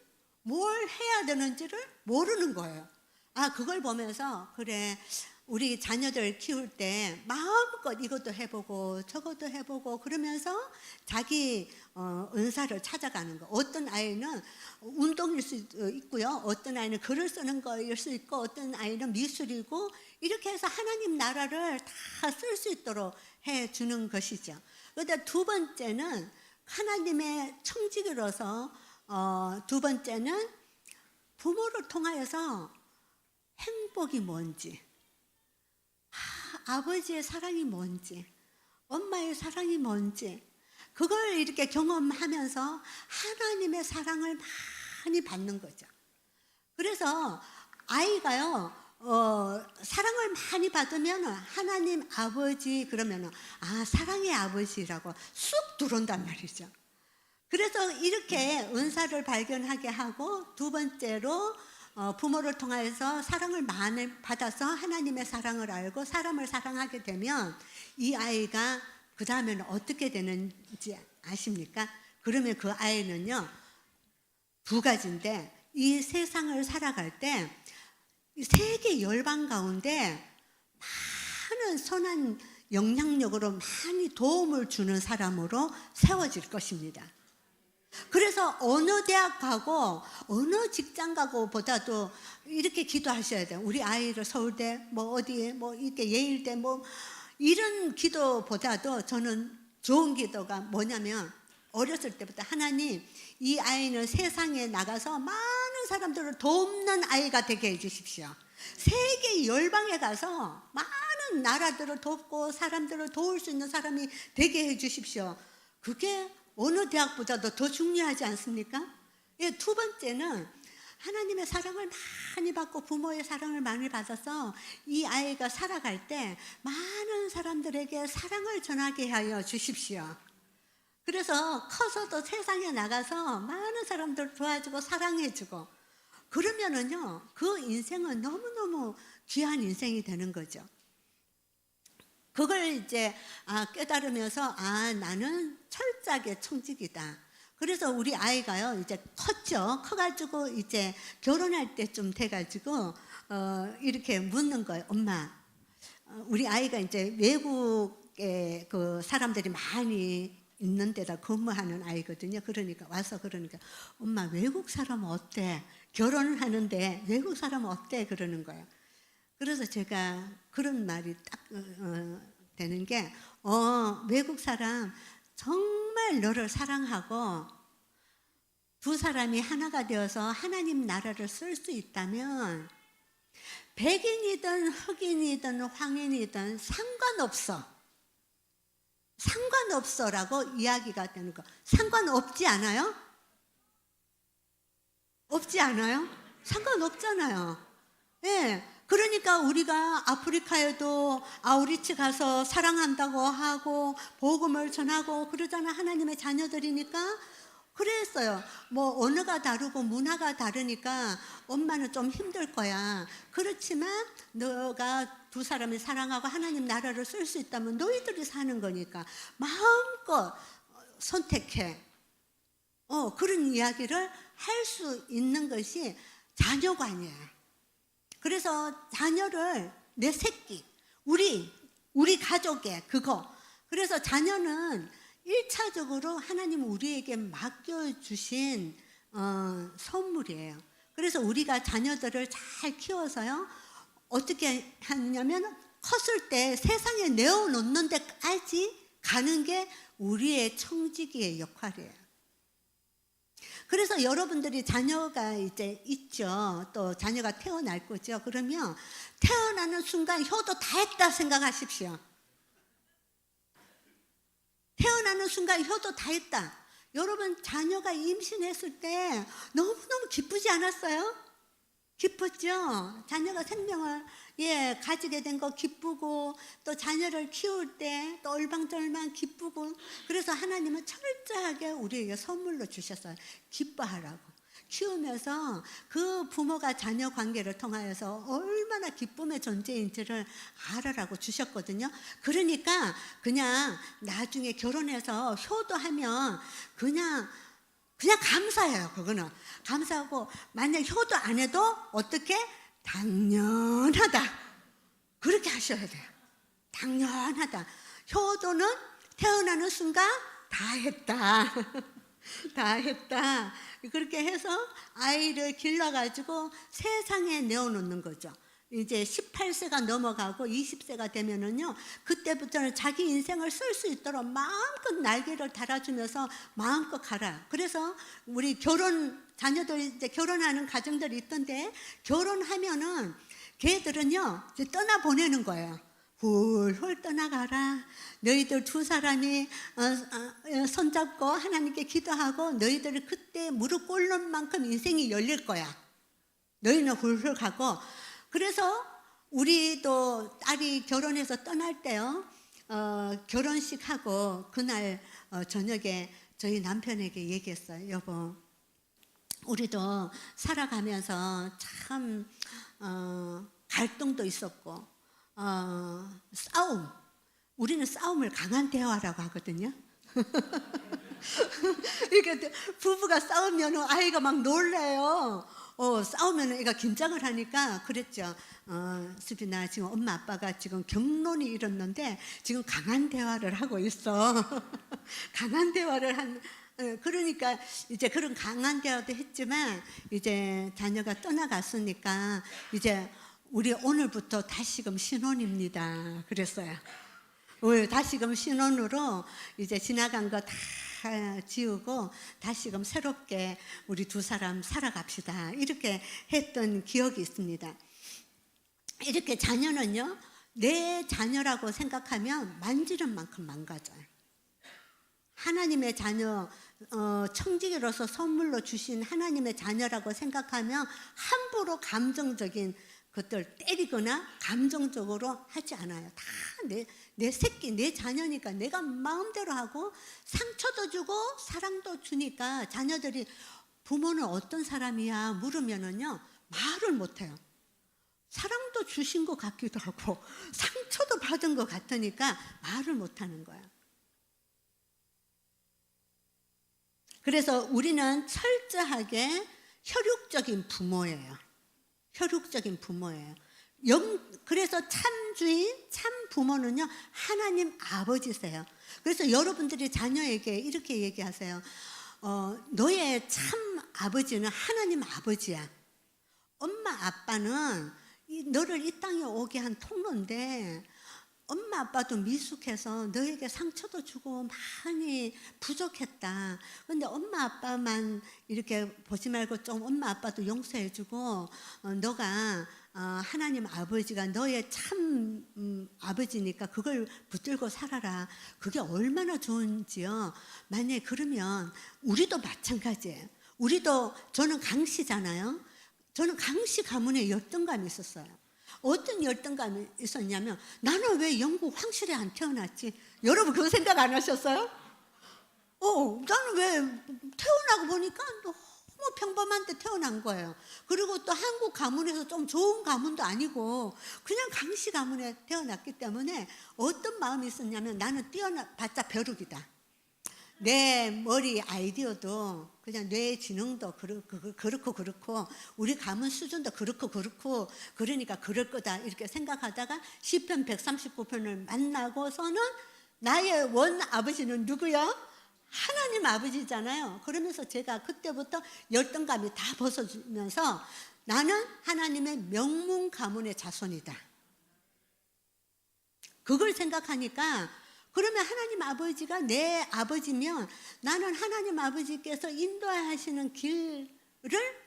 뭘 해야 되는지를 모르는 거예요. 그걸 보면서 그래, 우리 자녀들 키울 때 마음껏 이것도 해보고 저것도 해보고 그러면서 자기 은사를 찾아가는 거. 어떤 아이는 운동일 수 있고요. 어떤 아이는 글을 쓰는 거일 수 있고 어떤 아이는 미술이고 이렇게 해서 하나님 나라를 다 쓸 수 있도록 해주는 것이죠. 그런데 두 번째는 하나님의 청지기로서 두 번째는 부모를 통하여서 행복이 뭔지, 아버지의 사랑이 뭔지, 엄마의 사랑이 뭔지 그걸 이렇게 경험하면서 하나님의 사랑을 많이 받는 거죠. 그래서 아이가요 사랑을 많이 받으면 하나님 아버지 그러면 사랑의 아버지라고 쑥 들어온단 말이죠. 그래서 이렇게 은사를 발견하게 하고 두 번째로 부모를 통해서 사랑을 많이 받아서 하나님의 사랑을 알고 사람을 사랑하게 되면 이 아이가 그 다음에는 어떻게 되는지 아십니까? 그러면 그 아이는요 두 가지인데 이 세상을 살아갈 때 세계 열방 가운데 많은 선한 영향력으로 많이 도움을 주는 사람으로 세워질 것입니다. 그래서 어느 대학 가고 어느 직장 가고 보다도 이렇게 기도하셔야 돼요. 우리 아이를 서울대 뭐 어디에 뭐 이렇게 예일대 뭐 이런 기도보다도 저는 좋은 기도가 뭐냐면 어렸을 때부터 하나님 이 아이는 세상에 나가서 많은 사람들을 돕는 아이가 되게 해주십시오. 세계 열방에 가서 많은 나라들을 돕고 사람들을 도울 수 있는 사람이 되게 해주십시오. 그게 어느 대학보다도 더 중요하지 않습니까? 예, 두 번째는 하나님의 사랑을 많이 받고 부모의 사랑을 많이 받아서 이 아이가 살아갈 때 많은 사람들에게 사랑을 전하게 하여 주십시오. 그래서 커서도 세상에 나가서 많은 사람들 도와주고 사랑해주고 그러면은요 그 인생은 너무너무 귀한 인생이 되는 거죠. 그걸 이제 깨달으면서 나는 철저하게 청직이다. 그래서 우리 아이가요 이제 컸죠. 커가지고 이제 결혼할 때쯤 돼가지고 이렇게 묻는 거예요. 엄마, 우리 아이가 이제 외국에 그 사람들이 많이 있는 데다 근무하는 아이거든요. 그러니까 와서 그러니까 엄마 외국 사람 어때? 결혼을 하는데 외국 사람 어때? 그러는 거예요. 그래서 제가 그런 말이 딱 되는 게 외국 사람 정말 너를 사랑하고 두 사람이 하나가 되어서 하나님 나라를 쓸 수 있다면 백인이든 흑인이든 황인이든 상관없어라고 이야기가 되는 거. 상관없지 않아요? 없지 않아요? 상관없잖아요. 예. 그러니까 우리가 아프리카에도 아우리치 가서 사랑한다고 하고 복음을 전하고 그러잖아. 하나님의 자녀들이니까 그랬어요. 뭐 언어가 다르고 문화가 다르니까 엄마는 좀 힘들 거야. 그렇지만 너가 두 사람을 사랑하고 하나님 나라를 쓸 수 있다면 너희들이 사는 거니까 마음껏 선택해. 그런 이야기를 할 수 있는 것이 자녀관이에요. 그래서 자녀를 내 새끼, 우리 가족의 그거. 그래서 자녀는 1차적으로 하나님 우리에게 맡겨주신 선물이에요. 그래서 우리가 자녀들을 잘 키워서요. 어떻게 하냐면 컸을 때 세상에 내어놓는 데까지 가는 게 우리의 청지기의 역할이에요. 그래서 여러분들이 자녀가 이제 있죠. 또 자녀가 태어날 거죠. 그러면 태어나는 순간 효도 다 했다 생각하십시오. 태어나는 순간 효도 다 했다. 여러분 자녀가 임신했을 때 너무너무 기쁘지 않았어요? 기뻤죠? 자녀가 생명을 가지게 된 거 기쁘고 또 자녀를 키울 때 또 얼방절방 기쁘고 그래서 하나님은 철저하게 우리에게 선물로 주셨어요. 기뻐하라고. 키우면서 그 부모가 자녀 관계를 통하여서 얼마나 기쁨의 존재인지를 알아라고 주셨거든요. 그러니까 그냥 나중에 결혼해서 효도하면 그냥 감사해요. 그거는 감사하고 만약 효도 안 해도 어떻게? 당연하다. 그렇게 하셔야 돼요. 당연하다. 효도는 태어나는 순간 다 했다. 다 했다. 그렇게 해서 아이를 길러가지고 세상에 내어놓는 거죠. 이제 18세가 넘어가고 20세가 되면은요, 그때부터는 자기 인생을 쓸 수 있도록 마음껏 날개를 달아주면서 마음껏 가라. 그래서 우리 자녀들 이제 결혼하는 가정들이 있던데, 결혼하면은 걔들은요, 이제 떠나보내는 거예요. 훌훌 떠나가라. 너희들 두 사람이 손잡고 하나님께 기도하고 너희들이 그때 무릎 꿇는 만큼 인생이 열릴 거야. 너희는 훌훌 가고. 그래서 우리도 딸이 결혼해서 떠날 때요, 결혼식 하고 그날 저녁에 저희 남편에게 얘기했어요. 여보, 우리도 살아가면서 참 갈등도 있었고 싸움, 우리는 싸움을 강한 대화라고 하거든요. 이렇게 부부가 싸우면 아이가 막 놀래요. 싸우면 애가 긴장을 하니까 그랬죠. 수빈아, 지금 엄마 아빠가 지금 경론이 일었는데 지금 강한 대화를 하고 있어. 강한 대화를 그러니까 이제 그런 강한 대화도 했지만 이제 자녀가 떠나갔으니까 이제 우리 오늘부터 다시금 신혼입니다. 그랬어요. 다시금 신혼으로 이제 지나간 거 다 지우고 다시금 새롭게 우리 두 사람 살아갑시다. 이렇게 했던 기억이 있습니다. 이렇게 자녀는요, 내 자녀라고 생각하면 만지는 만큼 망가져요. 하나님의 자녀, 청지기로서 선물로 주신 하나님의 자녀라고 생각하면 함부로 감정적인 것들 때리거나 감정적으로 하지 않아요. 다 내 새끼, 내 자녀니까 내가 마음대로 하고 상처도 주고 사랑도 주니까 자녀들이 부모는 어떤 사람이야 물으면은요, 말을 못해요. 사랑도 주신 것 같기도 하고 상처도 받은 것 같으니까 말을 못하는 거야. 그래서 우리는 철저하게 혈육적인 부모예요. 혈육적인 부모예요. 그래서 참 주인, 참 부모는요, 하나님 아버지세요. 그래서 여러분들이 자녀에게 이렇게 얘기하세요. 너의 참 아버지는 하나님 아버지야. 엄마 아빠는 너를 이 땅에 오게 한 통로인데 엄마 아빠도 미숙해서 너에게 상처도 주고 많이 부족했다. 그런데 엄마 아빠만 이렇게 보지 말고 좀 엄마 아빠도 용서해주고 너가 하나님 아버지가 너의 참 아버지니까 그걸 붙들고 살아라. 그게 얼마나 좋은지요. 만약에 그러면 우리도 마찬가지예요. 저는 강씨잖아요. 저는 강씨 가문에 열등감이 있었어요. 어떤 열등감이 있었냐면 나는 왜 영국 황실에 안 태어났지? 여러분 그거 생각 안 하셨어요? 나는 왜 태어나고 보니까 너무 평범한데 태어난 거예요. 그리고 또 한국 가문에서 좀 좋은 가문도 아니고 그냥 강씨 가문에 태어났기 때문에 어떤 마음이 있었냐면 나는 뛰어나봤자 벼룩이다. 내 머리 아이디어도 그냥 뇌 지능도 그렇고 우리 가문 수준도 그렇고 그러니까 그럴 거다 이렇게 생각하다가 시편 139편을 만나고서는 나의 원 아버지는 누구야? 하나님 아버지잖아요. 그러면서 제가 그때부터 열등감이 다 벗어지면서 나는 하나님의 명문 가문의 자손이다. 그걸 생각하니까 그러면 하나님 아버지가 내 아버지면 나는 하나님 아버지께서 인도하시는 길을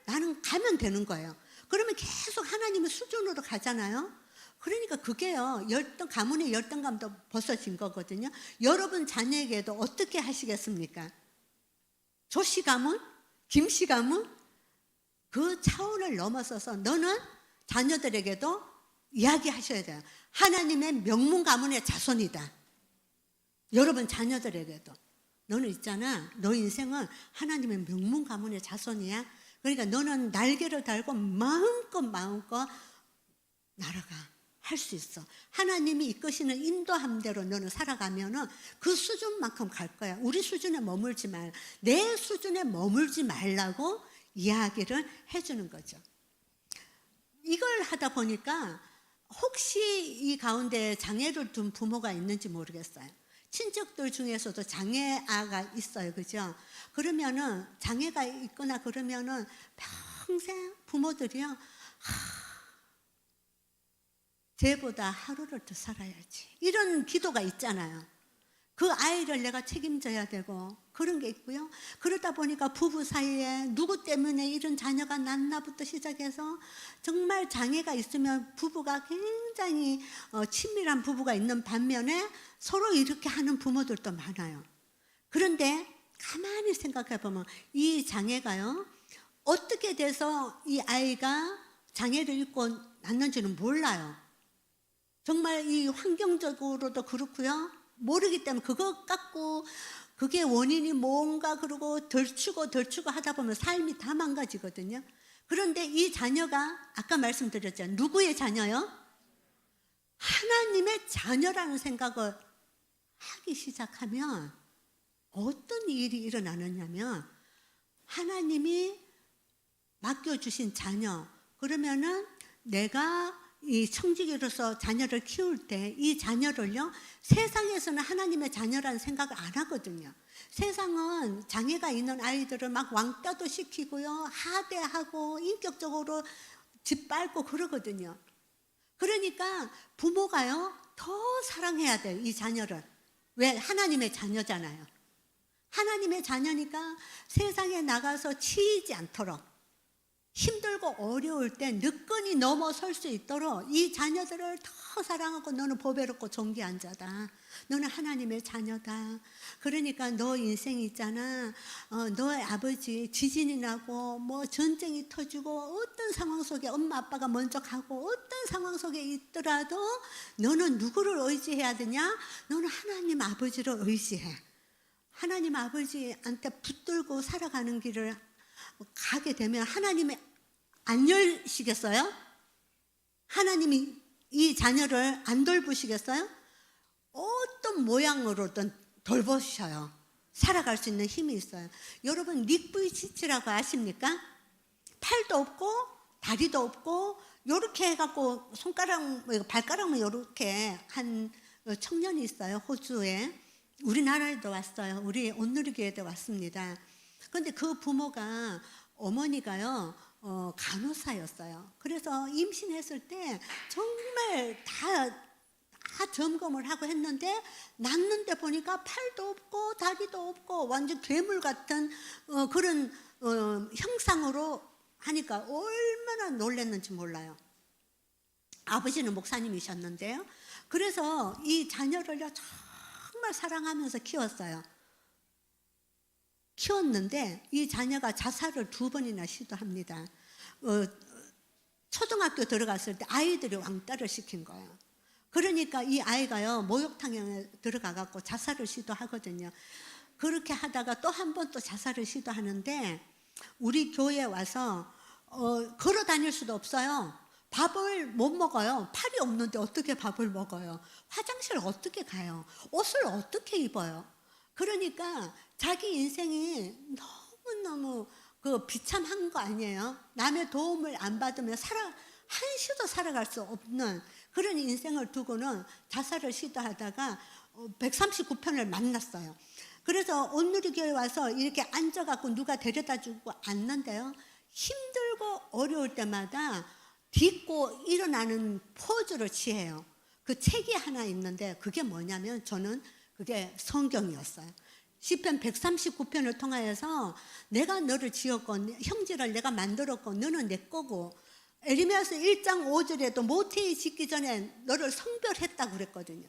나는 가면 되는 거예요. 그러면 계속 하나님의 수준으로 가잖아요. 그러니까 그게요, 가문의 열등감도 벗어진 거거든요. 여러분 자녀에게도 어떻게 하시겠습니까? 조씨 가문? 김씨 가문? 그 차원을 넘어서서 너는 자녀들에게도 이야기하셔야 돼요. 하나님의 명문 가문의 자손이다. 여러분 자녀들에게도 너는 있잖아, 너 인생은 하나님의 명문 가문의 자손이야. 그러니까 너는 날개를 달고 마음껏 날아가. 할 수 있어. 하나님이 이끄시는 인도함대로 너는 살아가면은 그 수준만큼 갈 거야. 우리 수준에 머물지 말, 내 수준에 머물지 말라고 이야기를 해주는 거죠. 이걸 하다 보니까 혹시 이 가운데 장애를 둔 부모가 있는지 모르겠어요. 친척들 중에서도 장애아가 있어요. 그죠? 그러면은 장애가 있거나 그러면은 평생 부모들이요, 쟤보다 하루를 더 살아야지. 이런 기도가 있잖아요. 그 아이를 내가 책임져야 되고 그런 게 있고요. 그러다 보니까 부부 사이에 누구 때문에 이런 자녀가 낳나부터 시작해서 정말 장애가 있으면 부부가 굉장히 친밀한 부부가 있는 반면에 서로 이렇게 하는 부모들도 많아요. 그런데 가만히 생각해 보면 이 장애가요, 어떻게 돼서 이 아이가 장애를 입고 낳는지는 몰라요. 정말 이 환경적으로도 그렇고요. 모르기 때문에 그거 갖고 그게 원인이 뭔가 그러고 덜추고 하다 보면 삶이 다 망가지거든요. 그런데 이 자녀가 아까 말씀드렸잖아요. 누구의 자녀요? 하나님의 자녀라는 생각을 하기 시작하면 어떤 일이 일어나느냐면 하나님이 맡겨주신 자녀, 그러면은 내가 이 청지기로서 자녀를 키울 때 이 자녀를요, 세상에서는 하나님의 자녀라는 생각을 안 하거든요. 세상은 장애가 있는 아이들을 막 왕따도 시키고요, 하대하고 인격적으로 짓밟고 그러거든요. 그러니까 부모가요, 더 사랑해야 돼요, 이 자녀를. 왜? 하나님의 자녀잖아요. 하나님의 자녀니까 세상에 나가서 치이지 않도록, 힘들고 어려울 때 늦건이 넘어설 수 있도록 이 자녀들을 더 사랑하고, 너는 보배롭고 존귀한 자다, 너는 하나님의 자녀다. 그러니까 너 인생 있잖아, 너의 아버지 지진이 나고 뭐 전쟁이 터지고 어떤 상황 속에 엄마 아빠가 먼저 가고 어떤 상황 속에 있더라도 너는 누구를 의지해야 되냐? 너는 하나님 아버지를 의지해. 하나님 아버지한테 붙들고 살아가는 길을 가게 되면 하나님이 안 열시겠어요? 하나님이 이 자녀를 안 돌보시겠어요? 어떤 모양으로든 돌보셔요. 살아갈 수 있는 힘이 있어요. 여러분, 닉부이치치라고 아십니까? 팔도 없고 다리도 없고 요렇게 해갖고 발가락만 요렇게 한 청년이 있어요. 호주에. 우리나라에도 왔어요. 우리 온누리교회도 왔습니다. 그런데 그 부모가, 어머니가요, 간호사였어요. 그래서 임신했을 때 정말 다 점검을 하고 했는데, 낳는데 보니까 팔도 없고 다리도 없고 완전 괴물 같은 그런 형상으로 하니까 얼마나 놀랐는지 몰라요. 아버지는 목사님이셨는데요. 그래서 이 자녀를요, 정말 사랑하면서 키웠는데 이 자녀가 자살을 2번이나 시도합니다. 초등학교 들어갔을 때 아이들이 왕따를 시킨 거예요. 그러니까 이 아이가요, 목욕탕에 들어가갖고 자살을 시도하거든요. 그렇게 하다가 또 한 번 또 자살을 시도하는데, 우리 교회에 와서 걸어 다닐 수도 없어요. 밥을 못 먹어요. 팔이 없는데 어떻게 밥을 먹어요? 화장실 어떻게 가요? 옷을 어떻게 입어요? 그러니까 자기 인생이 너무너무 비참한 거 아니에요? 남의 도움을 안 받으면 한시도 살아갈 수 없는 그런 인생을 두고는 자살을 시도하다가 139편을 만났어요. 그래서 온누리교회 와서 이렇게 앉아갖고 누가 데려다주고 앉는데요, 힘들고 어려울 때마다 딛고 일어나는 포즈를 취해요. 그 책이 하나 있는데 그게 뭐냐면, 저는 그게 성경이었어요. 시편 139편을 통하여서 내가 너를 지었고 형제를 내가 만들었고 너는 내 거고, 에레미야서 1장 5절에도 모태에 짓기 전에 너를 성별했다고 그랬거든요.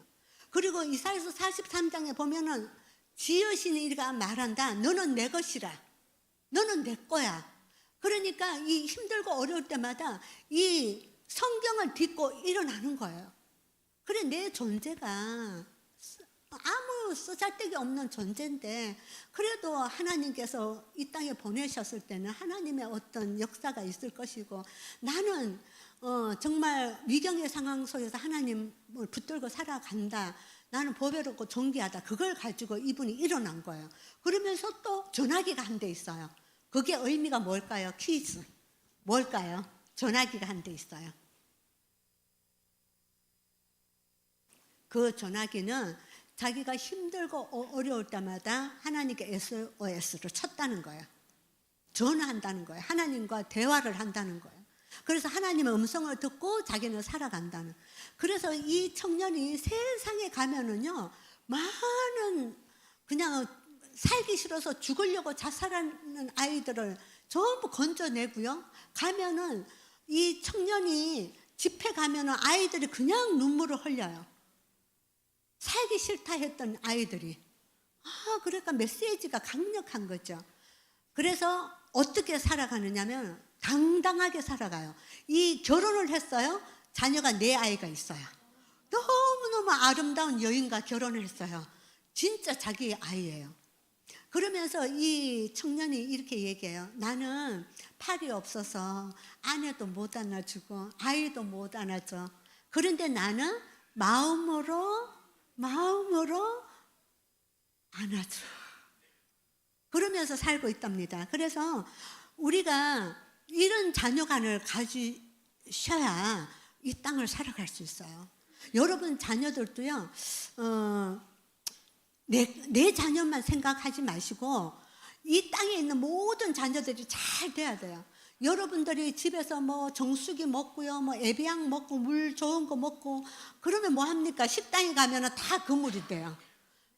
그리고 이사야서 43장에 보면은 지으신 이가 말한다. 너는 내 것이라. 너는 내 거야. 그러니까 이 힘들고 어려울 때마다 이 성경을 딛고 일어나는 거예요. 그래, 내 존재가 아무 쓰잘데기 없는 존재인데, 그래도 하나님께서 이 땅에 보내셨을 때는 하나님의 어떤 역사가 있을 것이고, 나는 정말 위경의 상황 속에서 하나님을 붙들고 살아간다, 나는 보배롭고 존귀하다, 그걸 가지고 이분이 일어난 거예요. 그러면서 또 전화기가 한 대 있어요. 그게 의미가 뭘까요? 퀴즈. 뭘까요? 전화기가 한 대 있어요. 그 전화기는 자기가 힘들고 어려울 때마다 하나님께 SOS를 쳤다는 거예요. 전화한다는 거예요. 하나님과 대화를 한다는 거예요. 그래서 하나님의 음성을 듣고 자기는 살아간다는. 그래서 이 청년이 세상에 가면은요, 많은 그냥 살기 싫어서 죽으려고 자살하는 아이들을 전부 건져내고요. 가면은 이 청년이 집회 가면은 아이들이 그냥 눈물을 흘려요. 살기 싫다 했던 아이들이. 그러니까 메시지가 강력한 거죠. 그래서 어떻게 살아가느냐면 당당하게 살아가요. 이 결혼을 했어요. 자녀가 4아이가 있어요. 너무너무 아름다운 여인과 결혼을 했어요. 진짜 자기 아이예요. 그러면서 이 청년이 이렇게 얘기해요. 나는 팔이 없어서 아내도 못 안아주고 아이도 못 안아줘. 그런데 나는 마음으로 안아줘. 그러면서 살고 있답니다. 그래서 우리가 이런 자녀관을 가지셔야 이 땅을 살아갈 수 있어요. 여러분 자녀들도요, 내 자녀만 생각하지 마시고 이 땅에 있는 모든 자녀들이 잘 돼야 돼요. 여러분들이 집에서 뭐 정수기 먹고요, 뭐 에비앙 먹고 물 좋은 거 먹고 그러면 뭐 합니까? 식당에 가면은 다 그 물이 돼요.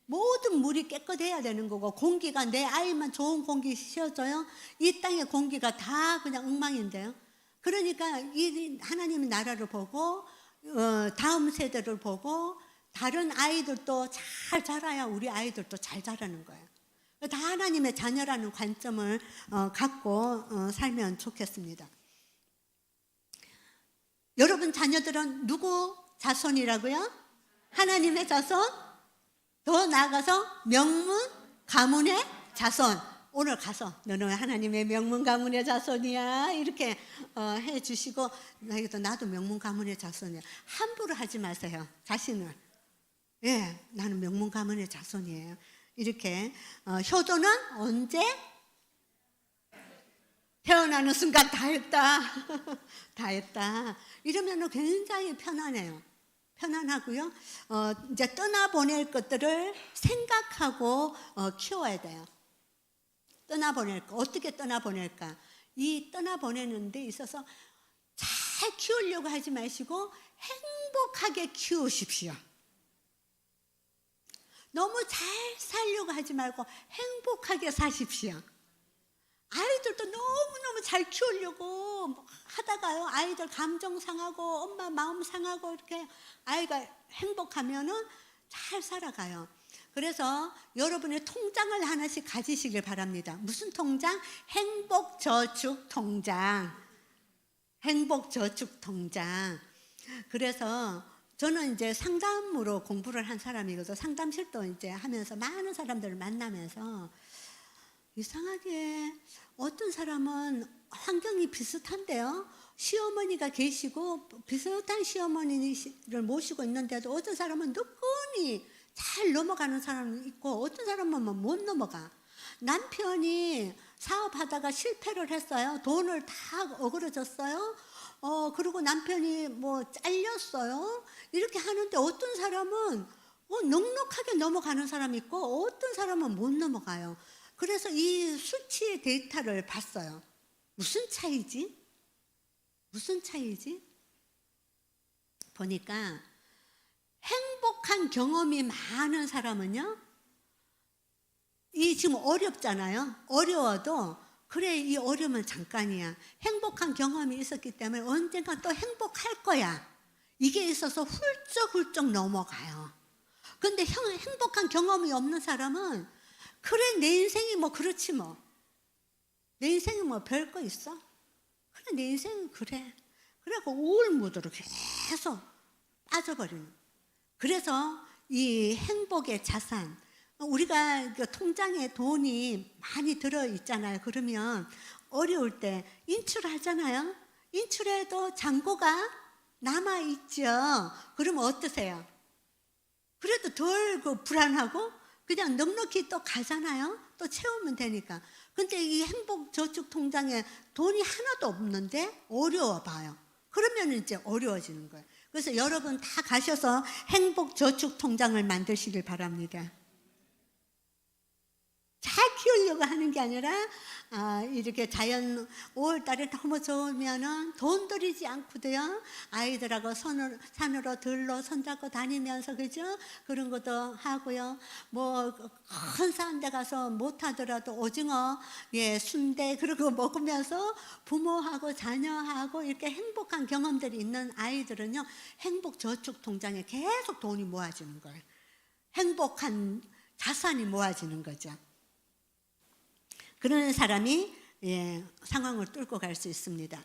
모든 물이 깨끗해야 되는 거고, 공기가 내 아이만 좋은 공기 쉬어줘요. 이 땅의 공기가 다 그냥 엉망인데요. 그러니까 이 하나님의 나라를 보고 다음 세대를 보고 다른 아이들도 잘 자라야 우리 아이들도 잘 자라는 거예요. 다 하나님의 자녀라는 관점을 갖고 살면 좋겠습니다. 여러분 자녀들은 누구 자손이라고요? 하나님의 자손? 더 나아가서 명문 가문의 자손. 오늘 가서 너는 하나님의 명문 가문의 자손이야 이렇게 해주시고, 나도 명문 가문의 자손이야. 함부로 하지 마세요. 자신을. 예, 나는 명문 가문의 자손이에요. 이렇게 효도는 언제? 태어나는 순간 다 했다. 다 했다. 이러면 굉장히 편안해요. 편안하고요. 이제 떠나보낼 것들을 생각하고 키워야 돼요. 떠나보낼 거. 어떻게 떠나보낼까? 이 떠나보내는 데 있어서 잘 키우려고 하지 마시고 행복하게 키우십시오. 너무 잘 살려고 하지 말고 행복하게 사십시오. 아이들도 너무너무 잘 키우려고 하다가요, 아이들 감정 상하고 엄마 마음 상하고 이렇게 아이가 행복하면은 잘 살아가요. 그래서 여러분의 통장을 하나씩 가지시길 바랍니다. 무슨 통장? 행복저축통장. 행복저축통장. 그래서 저는 이제 상담으로 공부를 한 사람이거든요. 상담실도 이제 하면서 많은 사람들을 만나면서 이상하게 어떤 사람은 환경이 비슷한데요. 시어머니가 계시고 비슷한 시어머니를 모시고 있는데도 어떤 사람은 누구니 잘 넘어가는 사람이 있고 어떤 사람은 못 넘어가. 남편이 사업하다가 실패를 했어요. 돈을 다 어그러졌어요. 그리고 남편이 뭐 잘렸어요. 이렇게 하는데 어떤 사람은 넉넉하게 넘어가는 사람이 있고 어떤 사람은 못 넘어가요. 그래서 이 수치 데이터를 봤어요. 무슨 차이지? 무슨 차이지? 보니까 행복한 경험이 많은 사람은요, 이 지금 어렵잖아요. 어려워도 그래, 이 어려움은 잠깐이야. 행복한 경험이 있었기 때문에 언젠가 또 행복할 거야. 이게 있어서 훌쩍훌쩍 넘어가요. 근데 행복한 경험이 없는 사람은 그래, 내 인생이 뭐 그렇지 뭐. 내 인생이 뭐 별거 있어? 그래, 내 인생은 그래. 그래갖고 우울무드로 계속 빠져버리는. 그래서 이 행복의 자산, 우리가 통장에 돈이 많이 들어있잖아요. 그러면 어려울 때 인출하잖아요. 인출해도 잔고가 남아있죠. 그러면 어떠세요? 그래도 덜 불안하고 그냥 넉넉히 또 가잖아요. 또 채우면 되니까. 근데 이 행복저축통장에 돈이 하나도 없는데 어려워 봐요. 그러면 이제 어려워지는 거예요. 그래서 여러분 다 가셔서 행복저축통장을 만드시길 바랍니다. 잘 키우려고 하는 게 아니라 이렇게 자연 5월달에 너무 좋으면은 돈 들이지 않고도요, 아이들하고 산으로 들로 손잡고 다니면서, 그죠? 그런 것도 하고요. 뭐 큰 산 데 가서 못 하더라도 오징어, 순대 그런 거 먹으면서 부모하고 자녀하고 이렇게 행복한 경험들이 있는 아이들은요, 행복저축통장에 계속 돈이 모아지는 거예요. 행복한 자산이 모아지는 거죠. 그런 사람이 상황을 뚫고 갈 수 있습니다.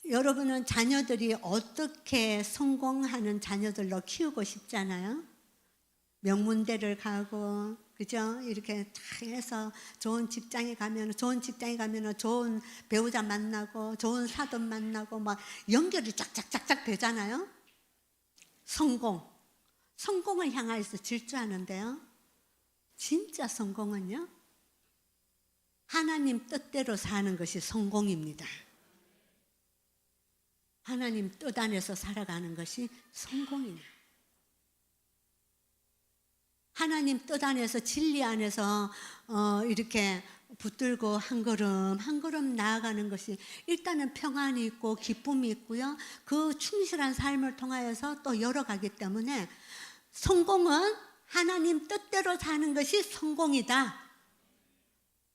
여러분은 자녀들이 어떻게 성공하는 자녀들로 키우고 싶잖아요. 명문대를 가고, 그죠? 이렇게 다 해서 좋은 직장에 가면 좋은 배우자 만나고, 좋은 사돈 만나고, 막 연결이 쫙쫙쫙쫙 되잖아요. 성공을 향해서 질주하는데요. 진짜 성공은요, 하나님 뜻대로 사는 것이 성공입니다. 하나님 뜻 안에서 살아가는 것이 성공이에요. 하나님 뜻 안에서 진리 안에서 이렇게 붙들고 한 걸음 한 걸음 나아가는 것이 일단은 평안이 있고 기쁨이 있고요. 그 충실한 삶을 통하여서 또 열어가기 때문에 성공은 하나님 뜻대로 사는 것이 성공이다.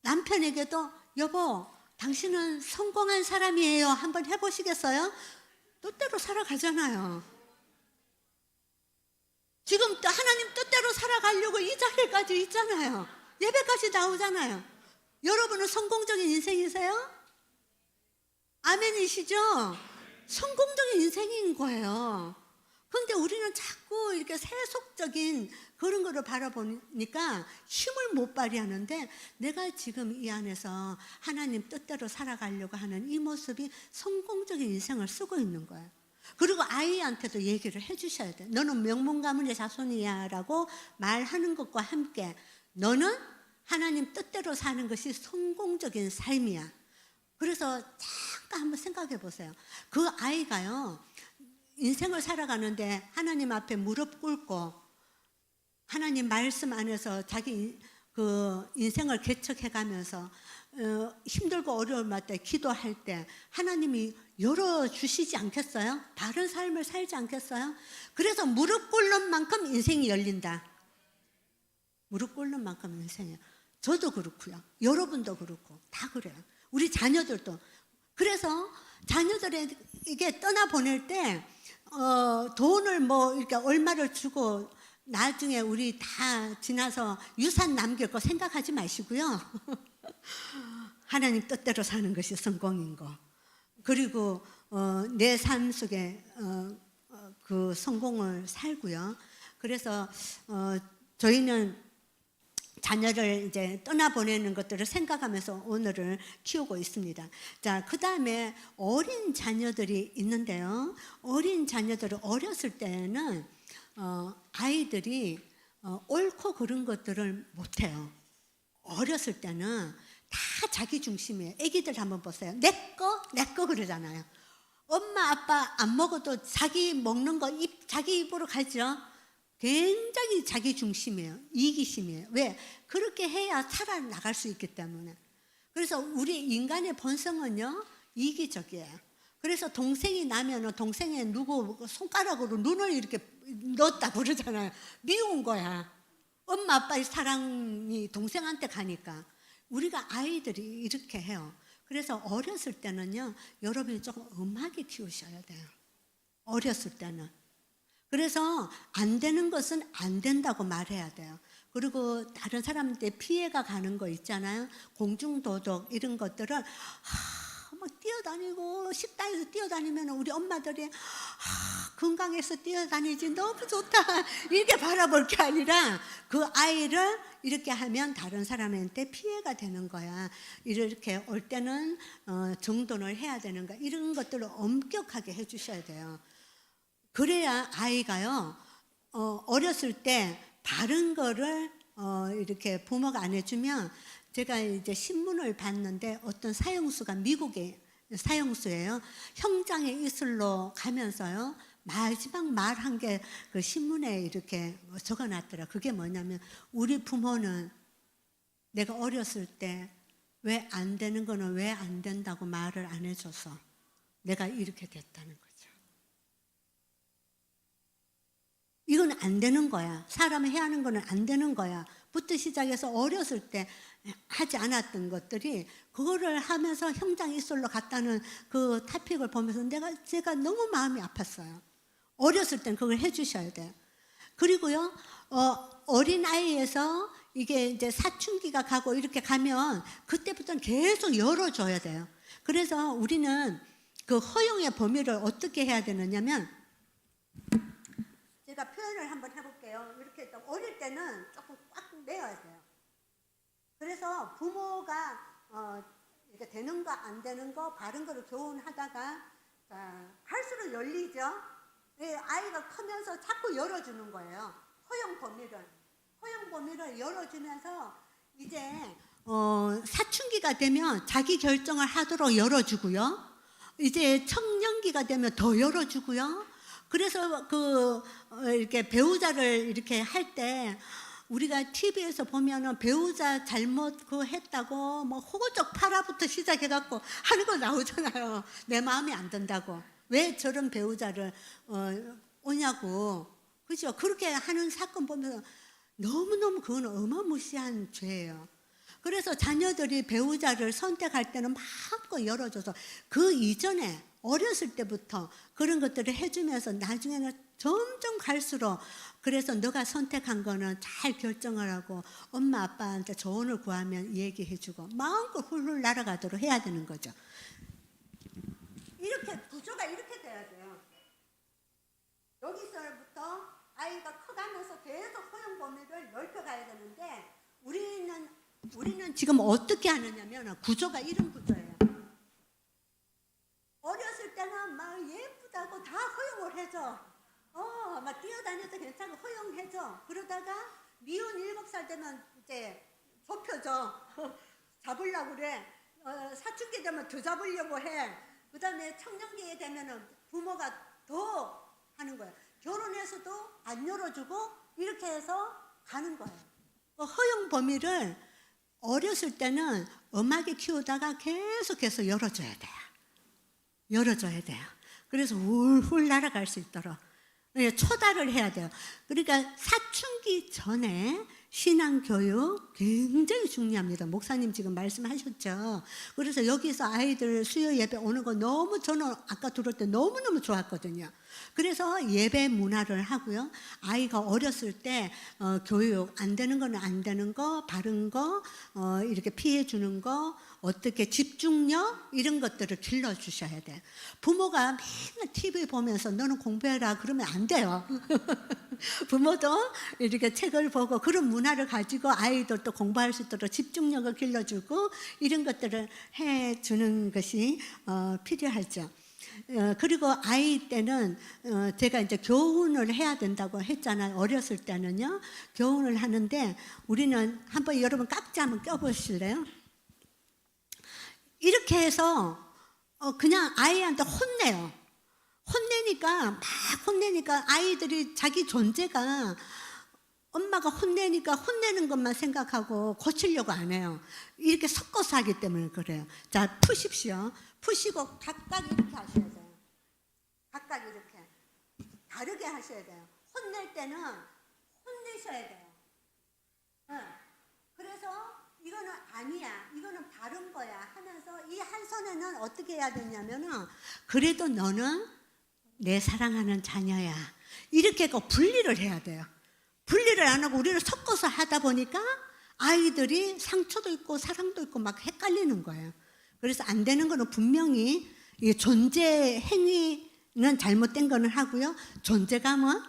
남편에게도 여보, 당신은 성공한 사람이에요. 한번 해보시겠어요? 뜻대로 살아가잖아요. 지금 또 하나님 뜻대로 살아가려고 이 자리까지 있잖아요. 예배까지 나오잖아요. 여러분은 성공적인 인생이세요? 아멘이시죠? 성공적인 인생인 거예요. 그런데 우리는 자꾸 이렇게 세속적인 그런 거를 바라보니까 힘을 못 발휘하는데, 내가 지금 이 안에서 하나님 뜻대로 살아가려고 하는 이 모습이 성공적인 인생을 쓰고 있는 거예요. 그리고 아이한테도 얘기를 해주셔야 돼. 너는 명문 가문의 자손이야 라고 말하는 것과 함께 너는 하나님 뜻대로 사는 것이 성공적인 삶이야. 그래서 잠깐 한번 생각해 보세요. 그 아이가요, 인생을 살아가는데 하나님 앞에 무릎 꿇고 하나님 말씀 안에서 자기 그 인생을 개척해 가면서 힘들고 어려울 때 기도할 때 하나님이 열어주시지 않겠어요? 바른 삶을 살지 않겠어요? 그래서 무릎 꿇는 만큼 인생이 열린다. 무릎 꿇는 만큼 인생이에요. 저도 그렇고요. 여러분도 그렇고 다 그래요. 우리 자녀들도. 그래서 자녀들에게 떠나보낼 때 돈을 뭐 이렇게 얼마를 주고 나중에 우리 다 지나서 유산 남길 거 생각하지 마시고요. 하나님 뜻대로 사는 것이 성공인 거. 그리고 내 삶 속에 그 성공을 살고요. 그래서 저희는 자녀를 이제 떠나보내는 것들을 생각하면서 오늘을 키우고 있습니다. 자, 그 다음에 어린 자녀들이 있는데요. 어린 자녀들은 어렸을 때는 아이들이 옳고 그른 것들을 못해요. 어렸을 때는 다 자기 중심이에요. 애기들 한번 보세요. 내 거 그러잖아요. 엄마 아빠 안 먹어도 자기 먹는 거 자기 입으로 가죠. 굉장히 자기 중심이에요. 이기심이에요. 왜? 그렇게 해야 살아나갈 수 있기 때문에. 그래서 우리 인간의 본성은요, 이기적이에요. 그래서 동생이 나면은 동생의 누구 손가락으로 눈을 이렇게 넣었다 그러잖아요. 미운 거야. 엄마 아빠의 사랑이 동생한테 가니까. 우리가 아이들이 이렇게 해요. 그래서 어렸을 때는요, 여러분이 조금 엄하게 키우셔야 돼요. 어렸을 때는. 그래서 안 되는 것은 안 된다고 말해야 돼요. 그리고 다른 사람한테 피해가 가는 거 있잖아요. 공중도덕 이런 것들을 막 뛰어다니고 식당에서 뛰어다니면 우리 엄마들이 건강해서 뛰어다니지 너무 좋다 이렇게 바라볼 게 아니라 그 아이를 이렇게 하면 다른 사람한테 피해가 되는 거야. 이렇게 올 때는 정돈을 해야 되는 거야. 이런 것들을 엄격하게 해주셔야 돼요. 그래야 아이가요, 어렸을 때 바른 거를 이렇게 부모가 안 해주면, 제가 이제 신문을 봤는데 어떤 사형수가 미국의 사형수예요. 형장의 이슬로 가면서요, 마지막 말 한 게 그 신문에 이렇게 적어놨더라. 그게 뭐냐면, 우리 부모는 내가 어렸을 때 왜 안 되는 거는 왜 안 된다고 말을 안 해줘서 내가 이렇게 됐다는 거죠. 이건 안 되는 거야. 사람이 해야 하는 거는 안 되는 거야. 부터 시작해서 어렸을 때 하지 않았던 것들이 그거를 하면서 형장 이슬로 갔다는 그 토픽을 보면서 제가 너무 마음이 아팠어요. 어렸을 땐 그걸 해주셔야 돼요. 그리고요, 어린아이에서 이게 이제 사춘기가 가고 이렇게 가면 그때부터는 계속 열어줘야 돼요. 그래서 우리는 그 허용의 범위를 어떻게 해야 되느냐면, 제가 표현을 한번 해볼게요. 이렇게 어릴 때는 조금 꽉 내야 돼요. 그래서 부모가 이렇게 되는 거 안 되는 거 바른 거를 교훈하다가 할수록 열리죠. 아이가 크면서 자꾸 열어주는 거예요. 허용 범위를 열어주면서 이제 사춘기가 되면 자기 결정을 하도록 열어주고요. 이제 청년기가 되면 더 열어주고요. 그래서 이렇게 배우자를 이렇게 할 때 우리가 TV에서 보면은 배우자 잘못 했다고 뭐 호적 파라부터 시작해갖고 하는 거 나오잖아요. 내 마음에 안 든다고. 왜 저런 배우자를 오냐고. 그죠? 그렇게 하는 사건 보면서 너무너무 그건 어마무시한 죄예요. 그래서 자녀들이 배우자를 선택할 때는 마음껏 열어줘서 그 이전에 어렸을 때부터 그런 것들을 해주면서 나중에는 점점 갈수록 그래서 너가 선택한 거는 잘 결정을 하고 엄마 아빠한테 조언을 구하면 얘기해주고 마음껏 훌훌 날아가도록 해야 되는 거죠. 이렇게 구조가 이렇게 돼야 돼요. 여기서부터 아이가 커가면서 계속 허용 범위를 넓혀가야 되는데 우리는 지금 어떻게 하느냐면 구조가 이런 구조예요. 어렸을 때는 막 예쁘다고 다 허용을 해줘. 막 뛰어다녀도 괜찮고 허용해줘. 그러다가 미운 7살 되면 이제 좁혀져. 잡으려고 그래. 사춘기 되면 더 잡으려고 해. 그 다음에 청년기에 되면은 부모가 더 하는 거예요. 결혼해서도 안 열어주고 이렇게 해서 가는 거예요. 허용 범위를 어렸을 때는 엄하게 키우다가 계속해서 열어줘야 돼요. 열어줘야 돼요. 그래서 훌훌 날아갈 수 있도록 초달을 해야 돼요. 그러니까 사춘기 전에 신앙교육 굉장히 중요합니다. 목사님 지금 말씀하셨죠. 그래서 여기서 아이들 수요 예배 오는 거 너무 저는 아까 들을 때 너무너무 좋았거든요. 그래서 예배 문화를 하고요. 아이가 어렸을 때 교육 안 되는 거는 안 되는 거, 바른 거, 이렇게 피해 주는 거, 어떻게 집중력 이런 것들을 길러주셔야 돼요. 부모가 맨날 TV 보면서 너는 공부해라 그러면 안 돼요. 부모도 이렇게 책을 보고 그런 문화를 가지고 아이들도 공부할 수 있도록 집중력을 길러주고 이런 것들을 해주는 것이 필요하죠. 그리고 아이 때는 제가 이제 교훈을 해야 된다고 했잖아요. 어렸을 때는요. 교훈을 하는데 우리는 한번 여러분 깍지 한번 껴보실래요? 이렇게 해서 그냥 아이한테 혼내요. 혼내니까 아이들이 자기 존재가 엄마가 혼내니까 혼내는 것만 생각하고 고치려고 안 해요. 이렇게 섞어서 하기 때문에 그래요. 자, 푸십시오. 푸시고 각각 이렇게 하셔야 돼요. 각각 이렇게 다르게 하셔야 돼요. 혼낼 때는 혼내셔야 돼요. 그래서 이거는 아니야, 이거는 다른 거야 하면서 이 한 손에는 어떻게 해야 되냐면은 그래도 너는 내 사랑하는 자녀야 이렇게 분리를 해야 돼요. 분리를 안 하고 우리를 섞어서 하다 보니까 아이들이 상처도 있고 사랑도 있고 막 헷갈리는 거예요. 그래서 안 되는 거는 분명히 존재 행위는 잘못된 거는 하고요. 존재감은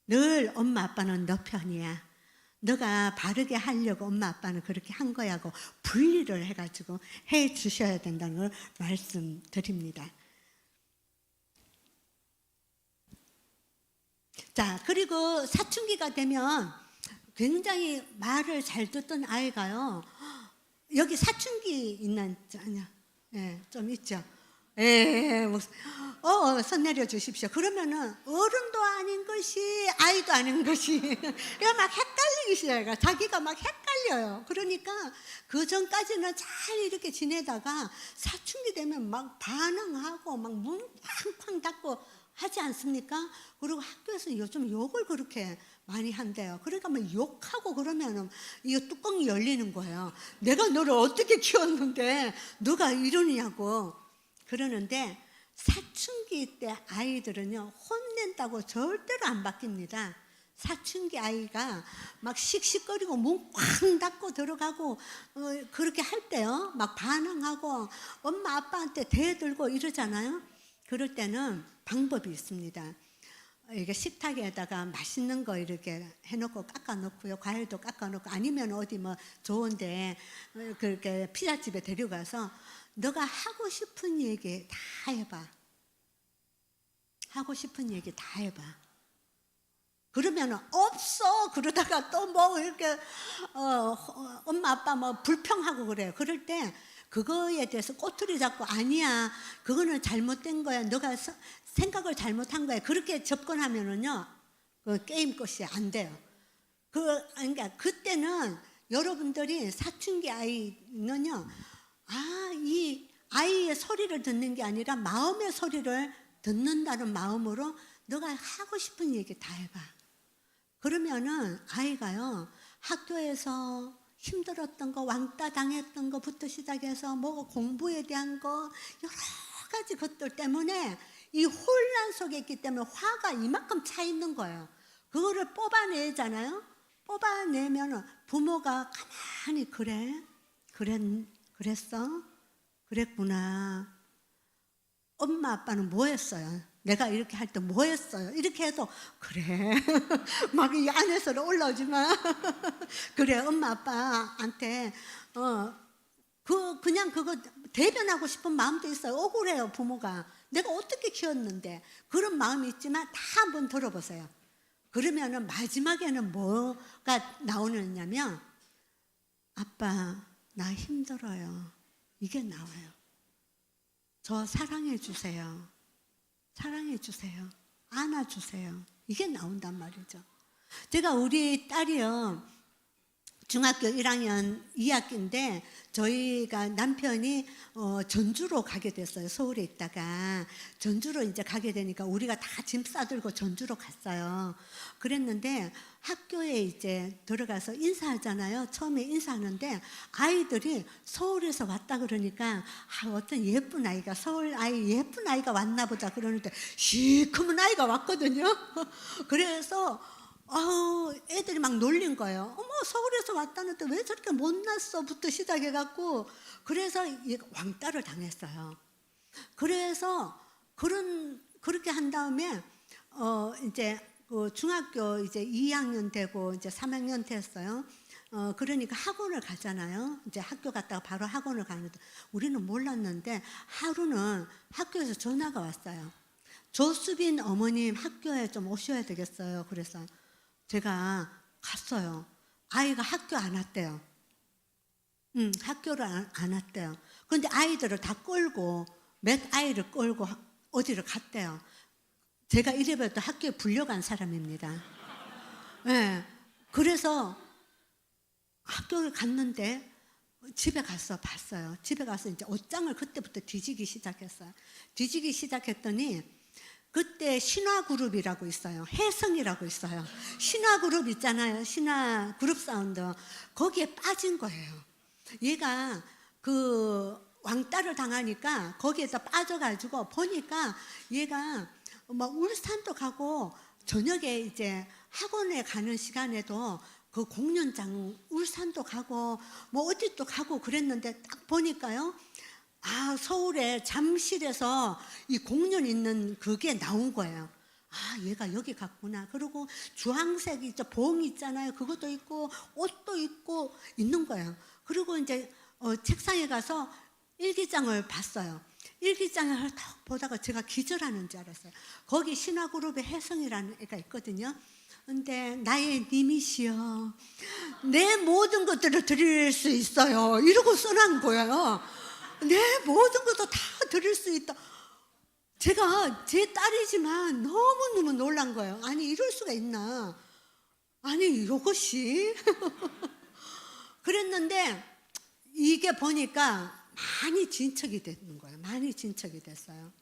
늘 엄마 아빠는 너 편이야. 너가 바르게 하려고 엄마 아빠는 그렇게 한 거야고 분리를 해가지고 해 주셔야 된다는 걸 말씀드립니다. 자, 그리고 사춘기가 되면 굉장히 말을 잘 듣던 아이가요. 여기 사춘기 있는 아니야? 예, 좀 있죠. 예, 손 내려 주십시오. 그러면은 어른도 아닌 것이 아이도 아닌 것이 이거 막 헷갈리기 시작해요. 자기가 막 헷갈려요. 그러니까 그 전까지는 잘 이렇게 지내다가 사춘기 되면 막 반항하고 막 문 쾅쾅 닫고 하지 않습니까? 그리고 학교에서 요즘 욕을 그렇게 많이 한대요. 그러니까 막 욕하고 그러면은 이 뚜껑이 열리는 거예요. 내가 너를 어떻게 키웠는데 누가 이러냐고 그러는데 사춘기 때 아이들은요 혼낸다고 절대로 안 바뀝니다. 사춘기 아이가 막 씩씩거리고 문 쾅 닫고 들어가고 그렇게 할 때요 막 반항하고 엄마 아빠한테 대들고 이러잖아요. 그럴 때는 방법이 있습니다. 이게 식탁에다가 맛있는 거 이렇게 해놓고 깎아놓고요. 과일도 깎아놓고 아니면 어디 뭐 좋은데 그렇게 피자집에 데려가서 너가 하고 싶은 얘기 다 해봐. 하고 싶은 얘기 다 해봐. 그러면은 없어. 그러다가 또 뭐 이렇게 엄마 아빠 뭐 불평하고 그래요. 그럴 때 그거에 대해서 꼬투리 잡고 아니야, 그거는 잘못된 거야, 너가 생각을 잘못한 거야, 그렇게 접근하면은요 그 게임 끝이 안 돼요. 그러니까 그때는 여러분들이 사춘기 아이는요, 이 아이의 소리를 듣는 게 아니라 마음의 소리를 듣는다는 마음으로 너가 하고 싶은 얘기 다 해봐. 그러면은 아이가요, 학교에서 힘들었던 거, 왕따 당했던 거부터 시작해서 뭐 공부에 대한 거 여러 가지 것들 때문에 이 혼란 속에 있기 때문에 화가 이만큼 차 있는 거예요. 그거를 뽑아내잖아요. 뽑아내면 부모가 가만히 그랬어? 그랬구나. 엄마 아빠는 뭐 했어요? 내가 이렇게 할 때 뭐 했어요? 이렇게 해도 그래. 막 이 안에서 올라오지만 그래, 엄마 아빠한테 그냥 그거 대변하고 싶은 마음도 있어요. 억울해요, 부모가. 내가 어떻게 키웠는데. 그런 마음이 있지만 다 한번 들어보세요. 그러면은 마지막에는 뭐가 나오느냐면, 아빠 나 힘들어요, 이게 나와요. 저 사랑해 주세요. 사랑해 주세요. 안아주세요. 이게 나온단 말이죠. 제가 우리 딸이요, 중학교 1학년 2학기인데 저희가 남편이 전주로 가게 됐어요. 서울에 있다가 전주로 이제 가게 되니까 우리가 다 짐 싸들고 전주로 갔어요. 그랬는데 학교에 이제 들어가서 인사하잖아요. 처음에 인사하는데 아이들이 서울에서 왔다 그러니까 어떤 예쁜 아이가, 서울 아이 예쁜 아이가 왔나 보다 그러는데 시커먼 아이가 왔거든요. 그래서 애들이 막 놀린 거예요. 어머, 서울에서 왔다는데 왜 저렇게 못났어?부터 시작해갖고, 그래서 왕따를 당했어요. 그래서 그렇게 한 다음에 이제 그 중학교 이제 2학년 되고 이제 3학년 됐어요. 그러니까 학원을 가잖아요. 이제 학교 갔다가 바로 학원을 가는데 우리는 몰랐는데 하루는 학교에서 전화가 왔어요. 조수빈 어머님 학교에 좀 오셔야 되겠어요. 그래서 제가 갔어요. 아이가 학교 안 왔대요. 학교를 안 왔대요. 그런데 아이들을 다 끌고, 몇 아이를 끌고 어디를 갔대요. 제가 이래봬도 학교에 불려간 사람입니다. 네. 그래서 학교를 갔는데 집에 가서 봤어요. 집에 가서 이제 옷장을 그때부터 뒤지기 시작했어요. 뒤지기 시작했더니 그때 신화그룹이라고 있어요. 혜성이라고 있어요. 신화그룹 있잖아요. 신화그룹 사운드. 거기에 빠진 거예요. 얘가 그 왕따를 당하니까 거기에서 빠져가지고 보니까 얘가 막 울산도 가고 저녁에 이제 학원에 가는 시간에도 그 공연장 울산도 가고 뭐 어디도 가고 그랬는데 딱 보니까요. 서울에 잠실에서 이 공연 있는 그게 나온 거예요. 얘가 여기 갔구나. 그리고 주황색 봉 있잖아요. 그것도 있고 옷도 있고 있는 거예요. 그리고 이제 책상에 가서 일기장을 봤어요. 일기장을 딱 보다가 제가 기절하는 줄 알았어요. 거기 신화그룹의 혜성이라는 애가 있거든요. 근데 나의 님이시여, 내 모든 것들을 드릴 수 있어요, 이러고 써놓은 거예요. 내 모든 것도 다 드릴 수 있다. 제가 제 딸이지만 너무너무 놀란 거예요. 아니 이럴 수가 있나. 아니 이것이 그랬는데 이게 보니까 많이 진척이 되는 거예요. 많이 진척이 됐어요.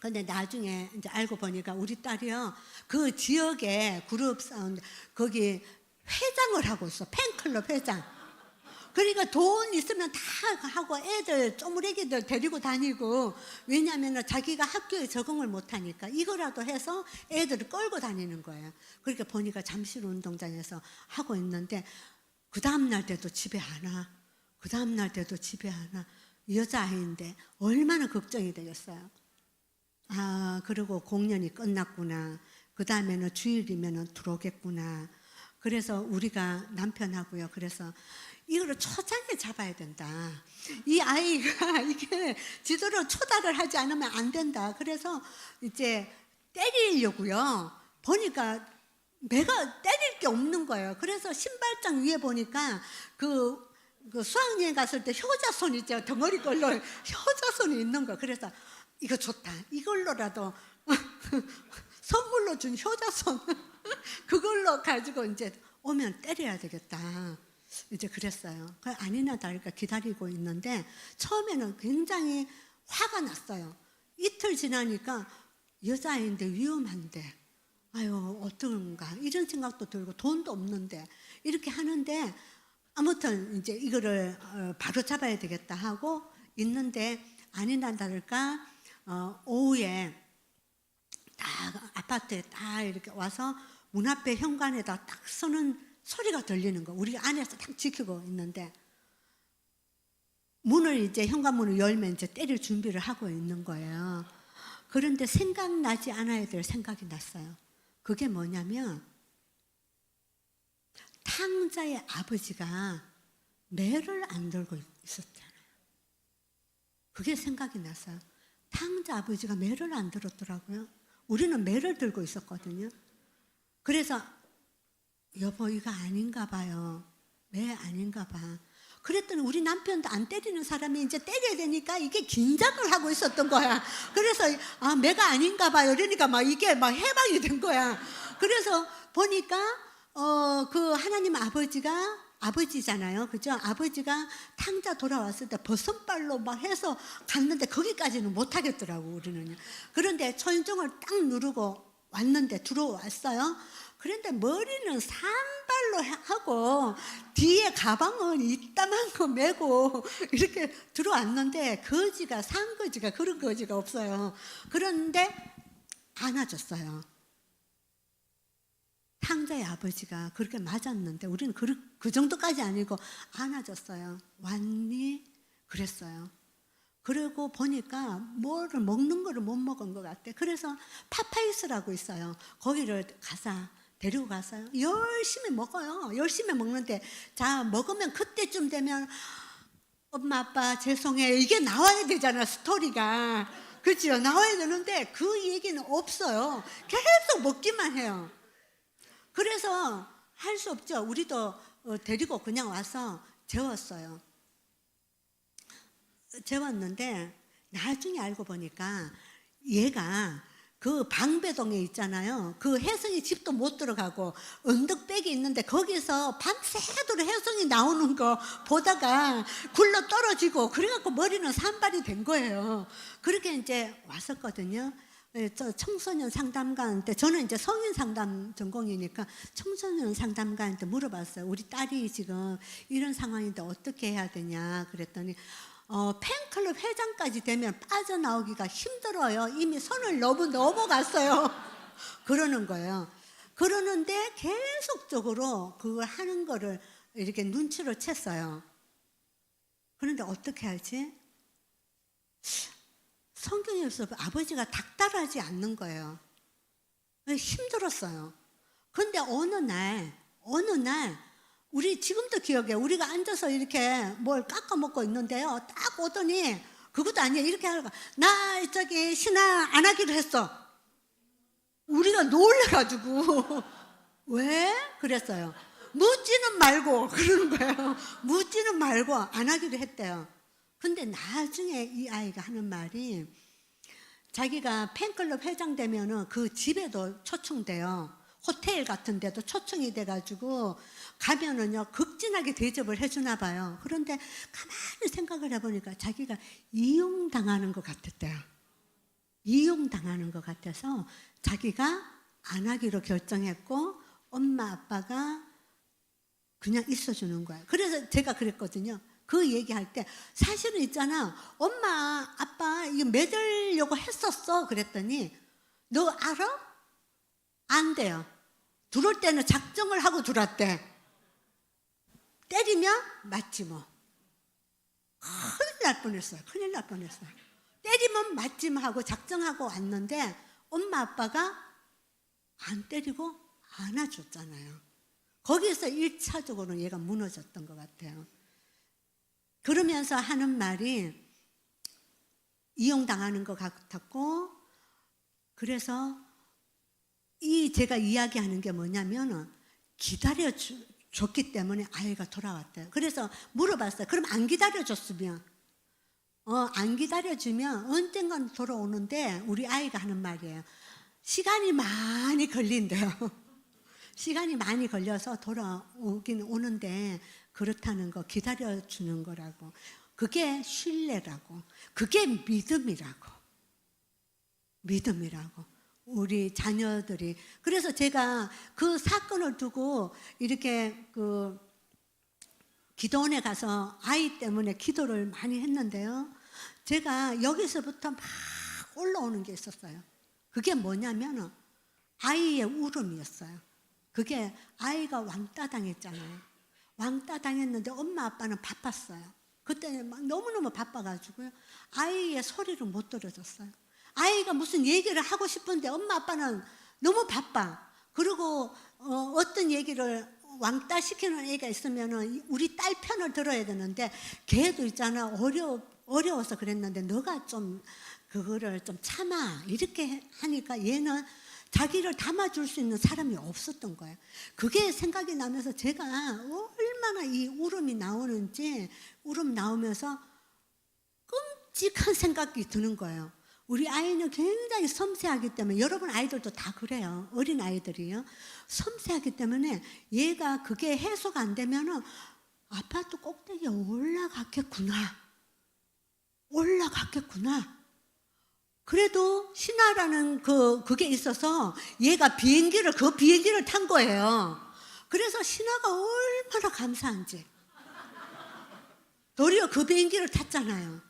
근데 나중에 이제 알고 보니까 우리 딸이요, 그 지역에 그룹 사운드 거기 회장을 하고 있어. 팬클럽 회장. 그러니까 돈 있으면 다 하고 애들 쪼무레기들 데리고 다니고, 왜냐하면 자기가 학교에 적응을 못하니까 이거라도 해서 애들을 끌고 다니는 거예요. 그러니까 보니까 잠실 운동장에서 하고 있는데 그 다음날 때도 집에 안 와. 그 다음날 때도 집에 안 와. 여자아이인데 얼마나 걱정이 되겠어요. 그리고 공연이 끝났구나. 그 다음에는 주일이면 들어오겠구나. 그래서 우리가 남편하고요. 그래서 이거를 초장에 잡아야 된다. 이 아이가 이게 제대로 초달을 하지 않으면 안 된다. 그래서 이제 때리려고요. 보니까 내가 때릴 게 없는 거예요. 그래서 신발장 위에 보니까 그 그 수학여행 갔을 때 효자손 있죠. 덩어리 걸로 효자손이 있는 거. 그래서 이거 좋다. 이걸로라도 선물로 준 효자손 그걸로 가지고 이제 오면 때려야 되겠다. 이제 그랬어요. 아니나 다를까 기다리고 있는데 처음에는 굉장히 화가 났어요. 이틀 지나니까 여자인데 위험한데 아유 어떤가 이런 생각도 들고 돈도 없는데 이렇게 하는데 아무튼 이제 이거를 바로 잡아야 되겠다 하고 있는데 아니나 다를까 오후에 딱 아파트에 딱 이렇게 와서 문 앞에 현관에다 딱 서는 소리가 들리는 거. 우리 안에서 딱 지키고 있는데 문을 이제 현관문을 열면 이제 때릴 준비를 하고 있는 거예요. 그런데 생각나지 않아야 될 생각이 났어요. 그게 뭐냐면 탕자의 아버지가 매를 안 들고 있었잖아요. 그게 생각이 났어요. 탕자 아버지가 매를 안 들었더라고요. 우리는 매를 들고 있었거든요. 그래서 여보 이거 아닌가 봐요. 매 아닌가 봐. 그랬더니 우리 남편도 안 때리는 사람이 이제 때려야 되니까 이게 긴장을 하고 있었던 거야. 그래서 아 매가 아닌가 봐요. 그러니까 막 이게 막 해방이 된 거야. 그래서 보니까 그 하나님 아버지잖아요. 그죠? 아버지가 탕자 돌아왔을 때 버선발로 막 해서 갔는데 거기까지는 못 하겠더라고 우리는. 그런데 초인종을 딱 누르고 왔는데 들어왔어요. 그런데 머리는 산발로 하고 뒤에 가방은 이따만 거 메고 이렇게 들어왔는데 거지가 산거지가 그런 거지가 없어요. 그런데 안아줬어요. 탕자의 아버지가 그렇게 맞았는데 우리는 그 정도까지 아니고 안아줬어요. 왔니? 그랬어요. 그리고 보니까 뭐를 먹는 거를 못 먹은 것 같아. 그래서 파파이스라고 있어요. 거기를 데리고 갔어요. 열심히 먹어요. 열심히 먹는데 자 먹으면 그때쯤 되면 엄마 아빠 죄송해요. 이게 나와야 되잖아 스토리가. 그렇죠? 나와야 되는데 그 얘기는 없어요. 계속 먹기만 해요. 그래서 할 수 없죠. 우리도 데리고 그냥 와서 재웠어요. 재웠는데 나중에 알고 보니까 얘가 그 방배동에 있잖아요. 그 혜성이 집도 못 들어가고 언덕백이 있는데 거기서 밤새도록 혜성이 나오는 거 보다가 굴러 떨어지고 그래갖고 머리는 산발이 된 거예요. 그렇게 이제 왔었거든요. 저 청소년 상담가한테 저는 이제 성인 상담 전공이니까 청소년 상담가한테 물어봤어요. 우리 딸이 지금 이런 상황인데 어떻게 해야 되냐 그랬더니 팬클럽 회장까지 되면 빠져나오기가 힘들어요. 이미 선을 넘어갔어요. 그러는 거예요. 그러는데 계속적으로 그걸 하는 거를 이렇게 눈치를 챘어요. 그런데 어떻게 하지? 성경에서 아버지가 닥달하지 않는 거예요. 힘들었어요. 근데 어느 날 우리 지금도 기억해. 우리가 앉아서 이렇게 뭘 깎아 먹고 있는데요. 딱 오더니 그것도 아니에요. 이렇게 하고 나 저기 신앙 안 하기로 했어. 우리가 놀래가지고 왜? 그랬어요. 묻지는 말고 그러는 거예요. 묻지는 말고 안 하기로 했대요. 근데 나중에 이 아이가 하는 말이 자기가 팬클럽 회장 되면은 그 집에도 초청돼요. 호텔 같은 데도 초청이 돼가지고 가면은요 극진하게 대접을 해주나 봐요. 그런데 가만히 생각을 해보니까 자기가 이용당하는 것 같았대요. 이용당하는 것 같아서 자기가 안 하기로 결정했고 엄마 아빠가 그냥 있어주는 거예요. 그래서 제가 그랬거든요. 그 얘기할 때 사실은 있잖아. 엄마 아빠 이거 매달려고 했었어. 그랬더니 너 알아? 안 돼요. 들어올 때는 작정을 하고 들어왔대. 때리면 맞지 뭐. 큰일 날 뻔했어요. 큰일 날 뻔했어요. 때리면 맞지 뭐 하고 작정하고 왔는데 엄마 아빠가 안 때리고 안아줬잖아요. 거기에서 1차적으로 얘가 무너졌던 것 같아요. 그러면서 하는 말이 이용당하는 것 같았고 제가 이야기하는 게 뭐냐면 줬기 때문에 아이가 돌아왔대요. 그래서 물어봤어요. 그럼 안 기다려줬으면, 안 기다려주면 언젠간 돌아오는데 우리 아이가 하는 말이에요. 시간이 많이 걸린대요. 시간이 많이 걸려서 돌아오긴 오는데 그렇다는 거, 기다려주는 거라고. 그게 신뢰라고. 그게 믿음이라고. 믿음이라고. 우리 자녀들이. 그래서 제가 그 사건을 두고 이렇게 그 기도원에 가서 아이 때문에 기도를 많이 했는데요. 제가 여기서부터 막 올라오는 게 있었어요. 그게 뭐냐면 아이의 울음이었어요. 그게 아이가 왕따 당했잖아요. 왕따 당했는데 엄마 아빠는 바빴어요. 그때 막 너무너무 바빠가지고요. 아이의 소리를 못 들어줬어요. 아이가 무슨 얘기를 하고 싶은데 엄마 아빠는 너무 바빠. 그리고 어떤 얘기를 왕따 시키는 애가 있으면 우리 딸 편을 들어야 되는데 걔도 있잖아. 어려워서 그랬는데 너가 좀 그거를 좀 참아. 이렇게 하니까 얘는 자기를 담아줄 수 있는 사람이 없었던 거예요. 그게 생각이 나면서 제가 얼마나 이 울음이 나오는지, 울음 나오면서 끔찍한 생각이 드는 거예요. 우리 아이는 굉장히 섬세하기 때문에, 여러분 아이들도 다 그래요. 어린 아이들이요. 섬세하기 때문에 얘가 그게 해소가 안 되면은 아파트 꼭대기에 올라갔겠구나. 그래도 신하라는 그게 있어서 얘가 그 비행기를 탄 거예요. 그래서 신하가 얼마나 감사한지. 도리어 그 비행기를 탔잖아요.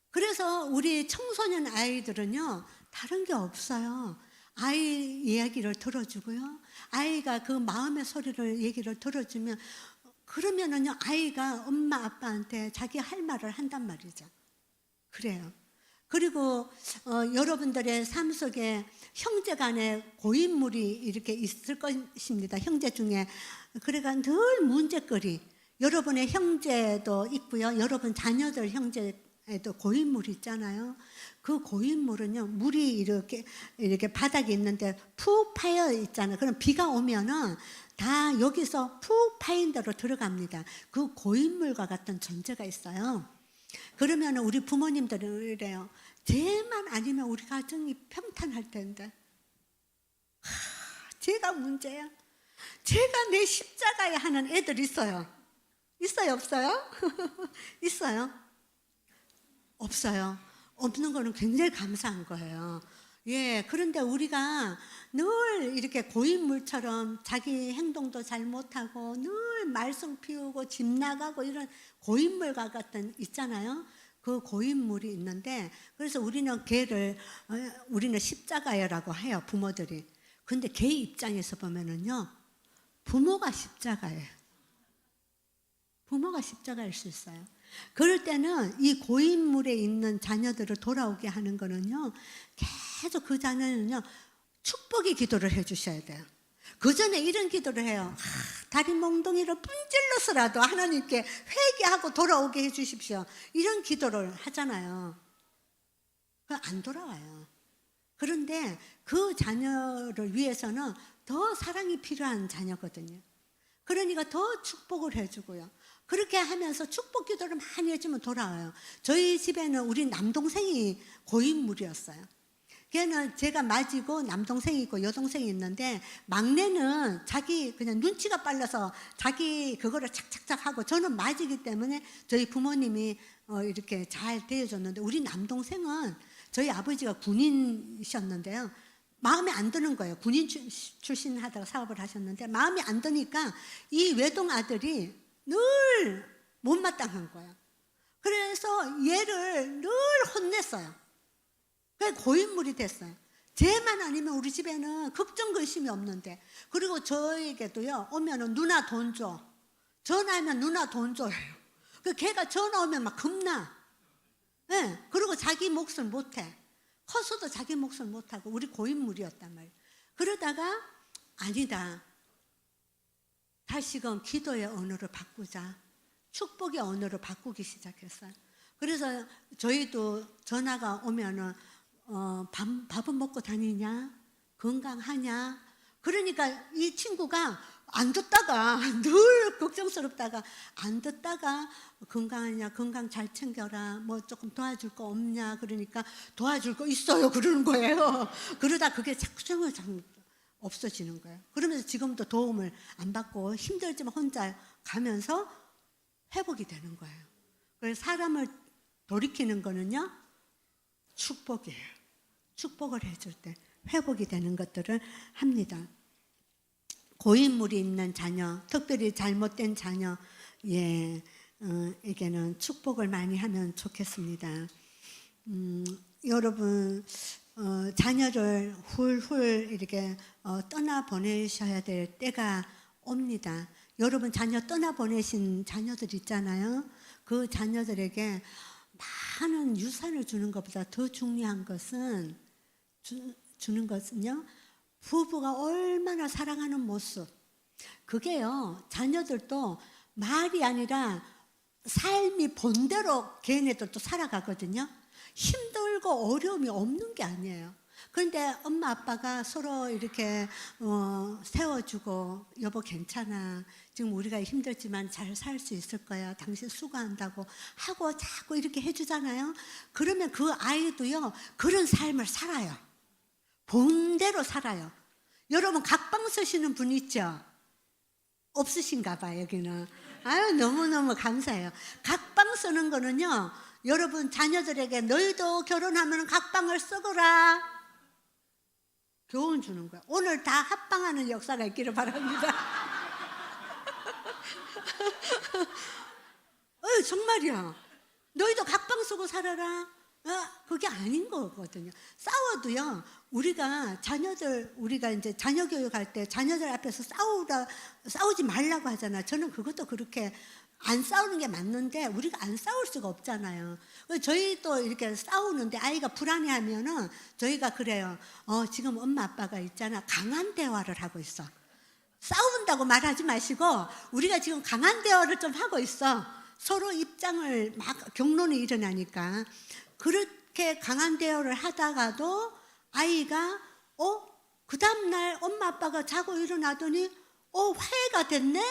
그래서 우리 청소년 아이들은요, 다른 게 없어요. 아이 이야기를 들어주고요. 아이가 그 마음의 소리를 얘기를 들어주면, 그러면은요, 아이가 엄마 아빠한테 자기 할 말을 한단 말이죠. 그래요. 그리고 여러분들의 삶 속에 형제 간에 고인물이 이렇게 있을 것입니다. 형제 중에. 그래가 늘 문제거리. 여러분의 형제도 있고요. 여러분 자녀들 형제에도 고인물이 있잖아요. 그 고인물은요, 물이 이렇게 바닥에 있는데 푹 파여 있잖아요. 그럼 비가 오면은 다 여기서 푹 파인 대로 들어갑니다. 그 고인물과 같은 존재가 있어요. 그러면 우리 부모님들은 이래요. 쟤만 아니면 우리 가정이 평탄할 텐데. 제가 문제야. 제가 내 십자가에 하는 애들 있어요. 있어요, 없어요? 있어요? 없어요. 없는 거는 굉장히 감사한 거예요. 예, 그런데 우리가 늘 이렇게 고인물처럼 자기 행동도 잘 못하고 늘 말썽 피우고 집 나가고 이런 고인물과 같은 있잖아요. 그 고인물이 있는데, 그래서 우리는 걔를 우리는 십자가야라고 해요, 부모들이. 근데 걔 입장에서 보면은요, 부모가 십자가예요. 부모가 십자가일 수 있어요. 그럴 때는 이 고인물에 있는 자녀들을 돌아오게 하는 거는요, 계속 그 자녀는요, 축복의 기도를 해주셔야 돼요. 그 전에 이런 기도를 해요. 다리 몽둥이를 분질러서라도 하나님께 회개하고 돌아오게 해주십시오. 이런 기도를 하잖아요. 안 돌아와요. 그런데 그 자녀를 위해서는 더 사랑이 필요한 자녀거든요. 그러니까 더 축복을 해주고요. 그렇게 하면서 축복 기도를 많이 해주면 돌아와요. 저희 집에는 우리 남동생이 고인물이었어요. 걔는 제가 맞이고 남동생이 있고 여동생이 있는데, 막내는 자기 그냥 눈치가 빨라서 자기 그거를 착착착 하고, 저는 맞이기 때문에 저희 부모님이 이렇게 잘 대해줬는데, 우리 남동생은 저희 아버지가 군인이셨는데요, 마음에 안 드는 거예요. 군인 출신 하다가 사업을 하셨는데 마음에 안 드니까 이 외동 아들이 늘 못마땅한 거예요. 그래서 얘를 늘 혼냈어요. 그래서 고인물이 됐어요. 쟤만 아니면 우리 집에는 걱정 근심이 없는데. 그리고 저에게도요, 오면은 누나 돈 줘. 전화하면 누나 돈 줘요. 그 걔가 전화 오면 막 겁나. 네, 그리고 자기 몫을 못해. 커서도 자기 몫을 못하고. 우리 고인물이었단 말이에요. 그러다가 아니다, 다시금 기도의 언어를 바꾸자. 축복의 언어를 바꾸기 시작했어요. 그래서 저희도 전화가 오면은 밥은 먹고 다니냐? 건강하냐? 그러니까 이 친구가 안 듣다가 늘 걱정스럽다가 안 듣다가 건강하냐, 건강 잘 챙겨라, 뭐 조금 도와줄 거 없냐, 그러니까 도와줄 거 있어요 그러는 거예요. 그러다 그게 자꾸 없어지는 거예요. 그러면서 지금도 도움을 안 받고 힘들지만 혼자 가면서 회복이 되는 거예요. 그래서 사람을 돌이키는 거는요, 축복이에요. 축복을 해줄 때 회복이 되는 것들을 합니다. 고인물이 있는 자녀, 특별히 잘못된 자녀, 에게는 축복을 많이 하면 좋겠습니다. 여러분, 자녀를 훌훌 이렇게 떠나 보내셔야 될 때가 옵니다. 여러분 자녀 떠나 보내신 자녀들 있잖아요. 그 자녀들에게 많은 유산을 주는 것보다 더 중요한 것은 주는 것은요, 부부가 얼마나 사랑하는 모습. 그게요, 자녀들도 말이 아니라 삶이 본대로 걔네들도 살아가거든요. 힘들고 어려움이 없는 게 아니에요. 그런데 엄마 아빠가 서로 이렇게 세워주고, 여보 괜찮아, 지금 우리가 힘들지만 잘 살 수 있을 거야, 당신 수고한다고 하고 자꾸 이렇게 해주잖아요. 그러면 그 아이도요, 그런 삶을 살아요. 본대로 살아요. 여러분 각방 쓰시는 분 있죠? 없으신가 봐 여기는. 아유, 너무너무 감사해요. 각방 쓰는 거는요, 여러분 자녀들에게 너희도 결혼하면 각방을 쓰거라 교훈 주는 거야. 오늘 다 합방하는 역사가 있기를 바랍니다. 정말이야. 너희도 각방 쓰고 살아라. 그게 아닌 거거든요. 싸워도요, 우리가 이제 자녀 교육할 때 자녀들 앞에서 싸우지 말라고 하잖아. 저는 그것도 그렇게 안 싸우는 게 맞는데, 우리가 안 싸울 수가 없잖아요. 저희도 이렇게 싸우는데 아이가 불안해하면은 저희가 그래요. 지금 엄마 아빠가 있잖아, 강한 대화를 하고 있어. 싸운다고 말하지 마시고 우리가 지금 강한 대화를 좀 하고 있어. 서로 입장을 막 격론이 일어나니까. 그렇게 강한 대화를 하다가도 아이가 그 다음날 엄마 아빠가 자고 일어나더니 화해가 됐네?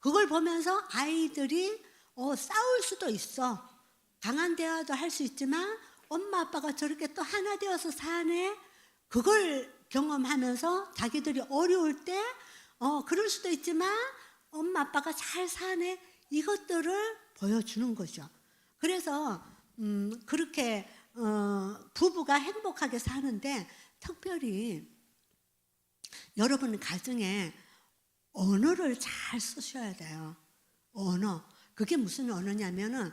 그걸 보면서 아이들이 싸울 수도 있어. 강한 대화도 할 수 있지만 엄마 아빠가 저렇게 또 하나 되어서 사네? 그걸 경험하면서 자기들이 어려울 때 그럴 수도 있지만 엄마 아빠가 잘 사네? 이것들을 보여주는 거죠. 그래서 그렇게 부부가 행복하게 사는데, 특별히 여러분 가정에 언어를 잘 쓰셔야 돼요. 언어. 그게 무슨 언어냐면은,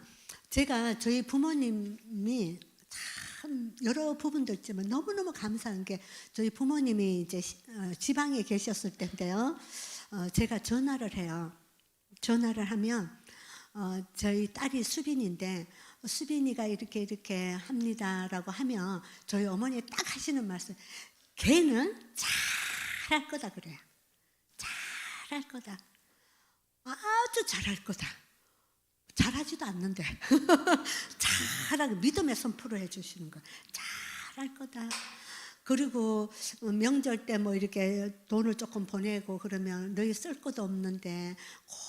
제가 저희 부모님이 참 여러 부분도 있지만 너무너무 감사한 게, 저희 부모님이 이제 지방에 계셨을 때인데요, 제가 전화를 해요. 전화를 하면 저희 딸이 수빈인데, 수빈이가 이렇게 합니다라고 하면 저희 어머니 딱 하시는 말씀, 걔는 잘할 거다 그래요. 잘할 거다. 아주 잘할 거다. 잘하지도 않는데 잘하고 믿음의 선포를 해주시는 거예요. 잘할 거다. 그리고 명절 때 뭐 이렇게 돈을 조금 보내고 그러면 너희 쓸 것도 없는데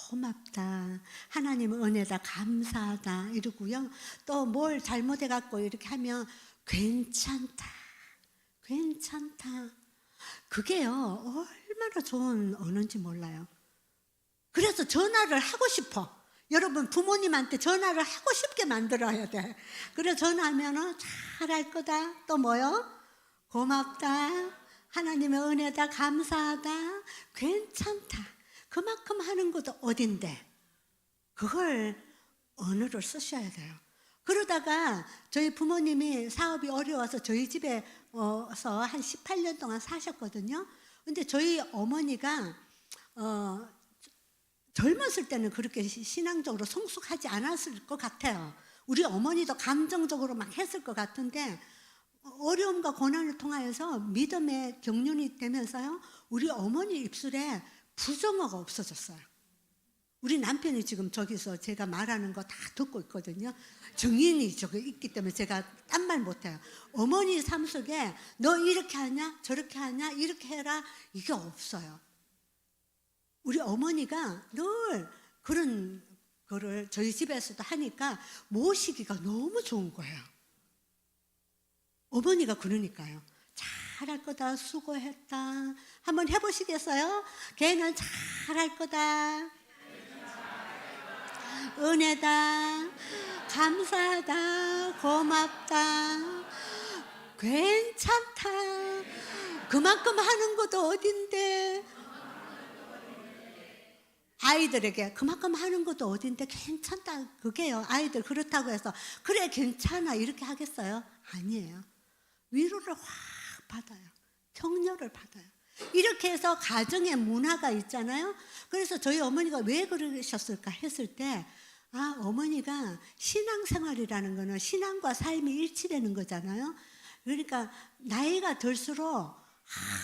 고맙다, 하나님의 은혜다, 감사하다 이러고요. 또 뭘 잘못해 갖고 이렇게 하면 괜찮다, 괜찮다. 그게요, 얼마나 좋은 언어인지 몰라요. 그래서 전화를 하고 싶어. 여러분 부모님한테 전화를 하고 싶게 만들어야 돼. 그래서 전화하면 잘할 거다. 또 뭐요? 고맙다, 하나님의 은혜다, 감사하다, 괜찮다. 그만큼 하는 것도 어딘데, 그걸 언어를 쓰셔야 돼요. 그러다가 저희 부모님이 사업이 어려워서 저희 집에 와서 한 18년 동안 사셨거든요. 근데 저희 어머니가 젊었을 때는 그렇게 신앙적으로 성숙하지 않았을 것 같아요. 우리 어머니도 감정적으로 막 했을 것 같은데, 어려움과 고난을 통하여서 믿음의 경륜이 되면서요, 우리 어머니 입술에 부정어가 없어졌어요. 우리 남편이 지금 저기서 제가 말하는 거 다 듣고 있거든요. 증인이 저기 있기 때문에 제가 딴 말 못해요. 어머니 삶 속에 너 이렇게 하냐, 저렇게 하냐, 이렇게 해라, 이게 없어요. 우리 어머니가 늘 그런 거를 저희 집에서도 하니까 모시기가 너무 좋은 거예요. 어머니가 그러니까요. 잘할 거다, 수고했다. 한번 해보시겠어요? 걔는 잘할 거다, 은혜다, 감사하다, 고맙다, 괜찮다. 그만큼 하는 것도 어딘데. 아이들에게 그만큼 하는 것도 어딘데 괜찮다, 그게요. 아이들 그렇다고 해서 그래 괜찮아 이렇게 하겠어요? 아니에요. 위로를 확 받아요. 격려를 받아요. 이렇게 해서 가정의 문화가 있잖아요. 그래서 저희 어머니가 왜 그러셨을까 했을 때, 아, 어머니가 신앙생활이라는 거는 신앙과 삶이 일치되는 거잖아요. 그러니까 나이가 들수록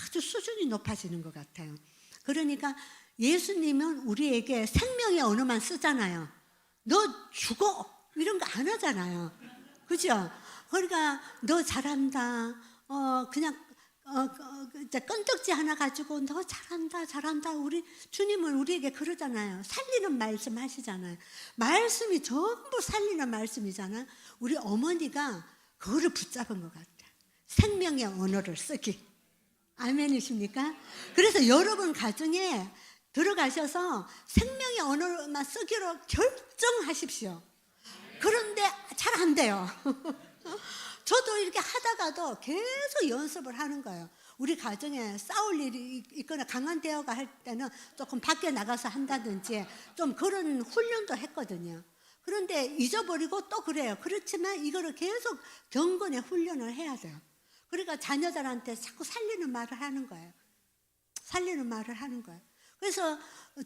아주 수준이 높아지는 것 같아요. 그러니까 예수님은 우리에게 생명의 언어만 쓰잖아요. 너 죽어 이런 거 안 하잖아요. 그죠? 그러니까 너 잘한다. 그냥 끈적지 하나 가지고 너 잘한다, 잘한다. 우리 주님은 우리에게 그러잖아요. 살리는 말씀 하시잖아요. 말씀이 전부 살리는 말씀이잖아요. 우리 어머니가 그거를 붙잡은 것 같아요. 생명의 언어를 쓰기. 아멘이십니까? 그래서 여러분 가정에 들어가셔서 생명의 언어만 쓰기로 결정하십시오. 그런데 잘 안 돼요. 저도 이렇게 하다가도 계속 연습을 하는 거예요. 우리 가정에 싸울 일이 있거나 강한 대화가 할 때는 조금 밖에 나가서 한다든지 좀 그런 훈련도 했거든요. 그런데 잊어버리고 또 그래요. 그렇지만 이거를 계속 경건의 훈련을 해야 돼요. 그러니까 자녀들한테 자꾸 살리는 말을 하는 거예요. 살리는 말을 하는 거예요. 그래서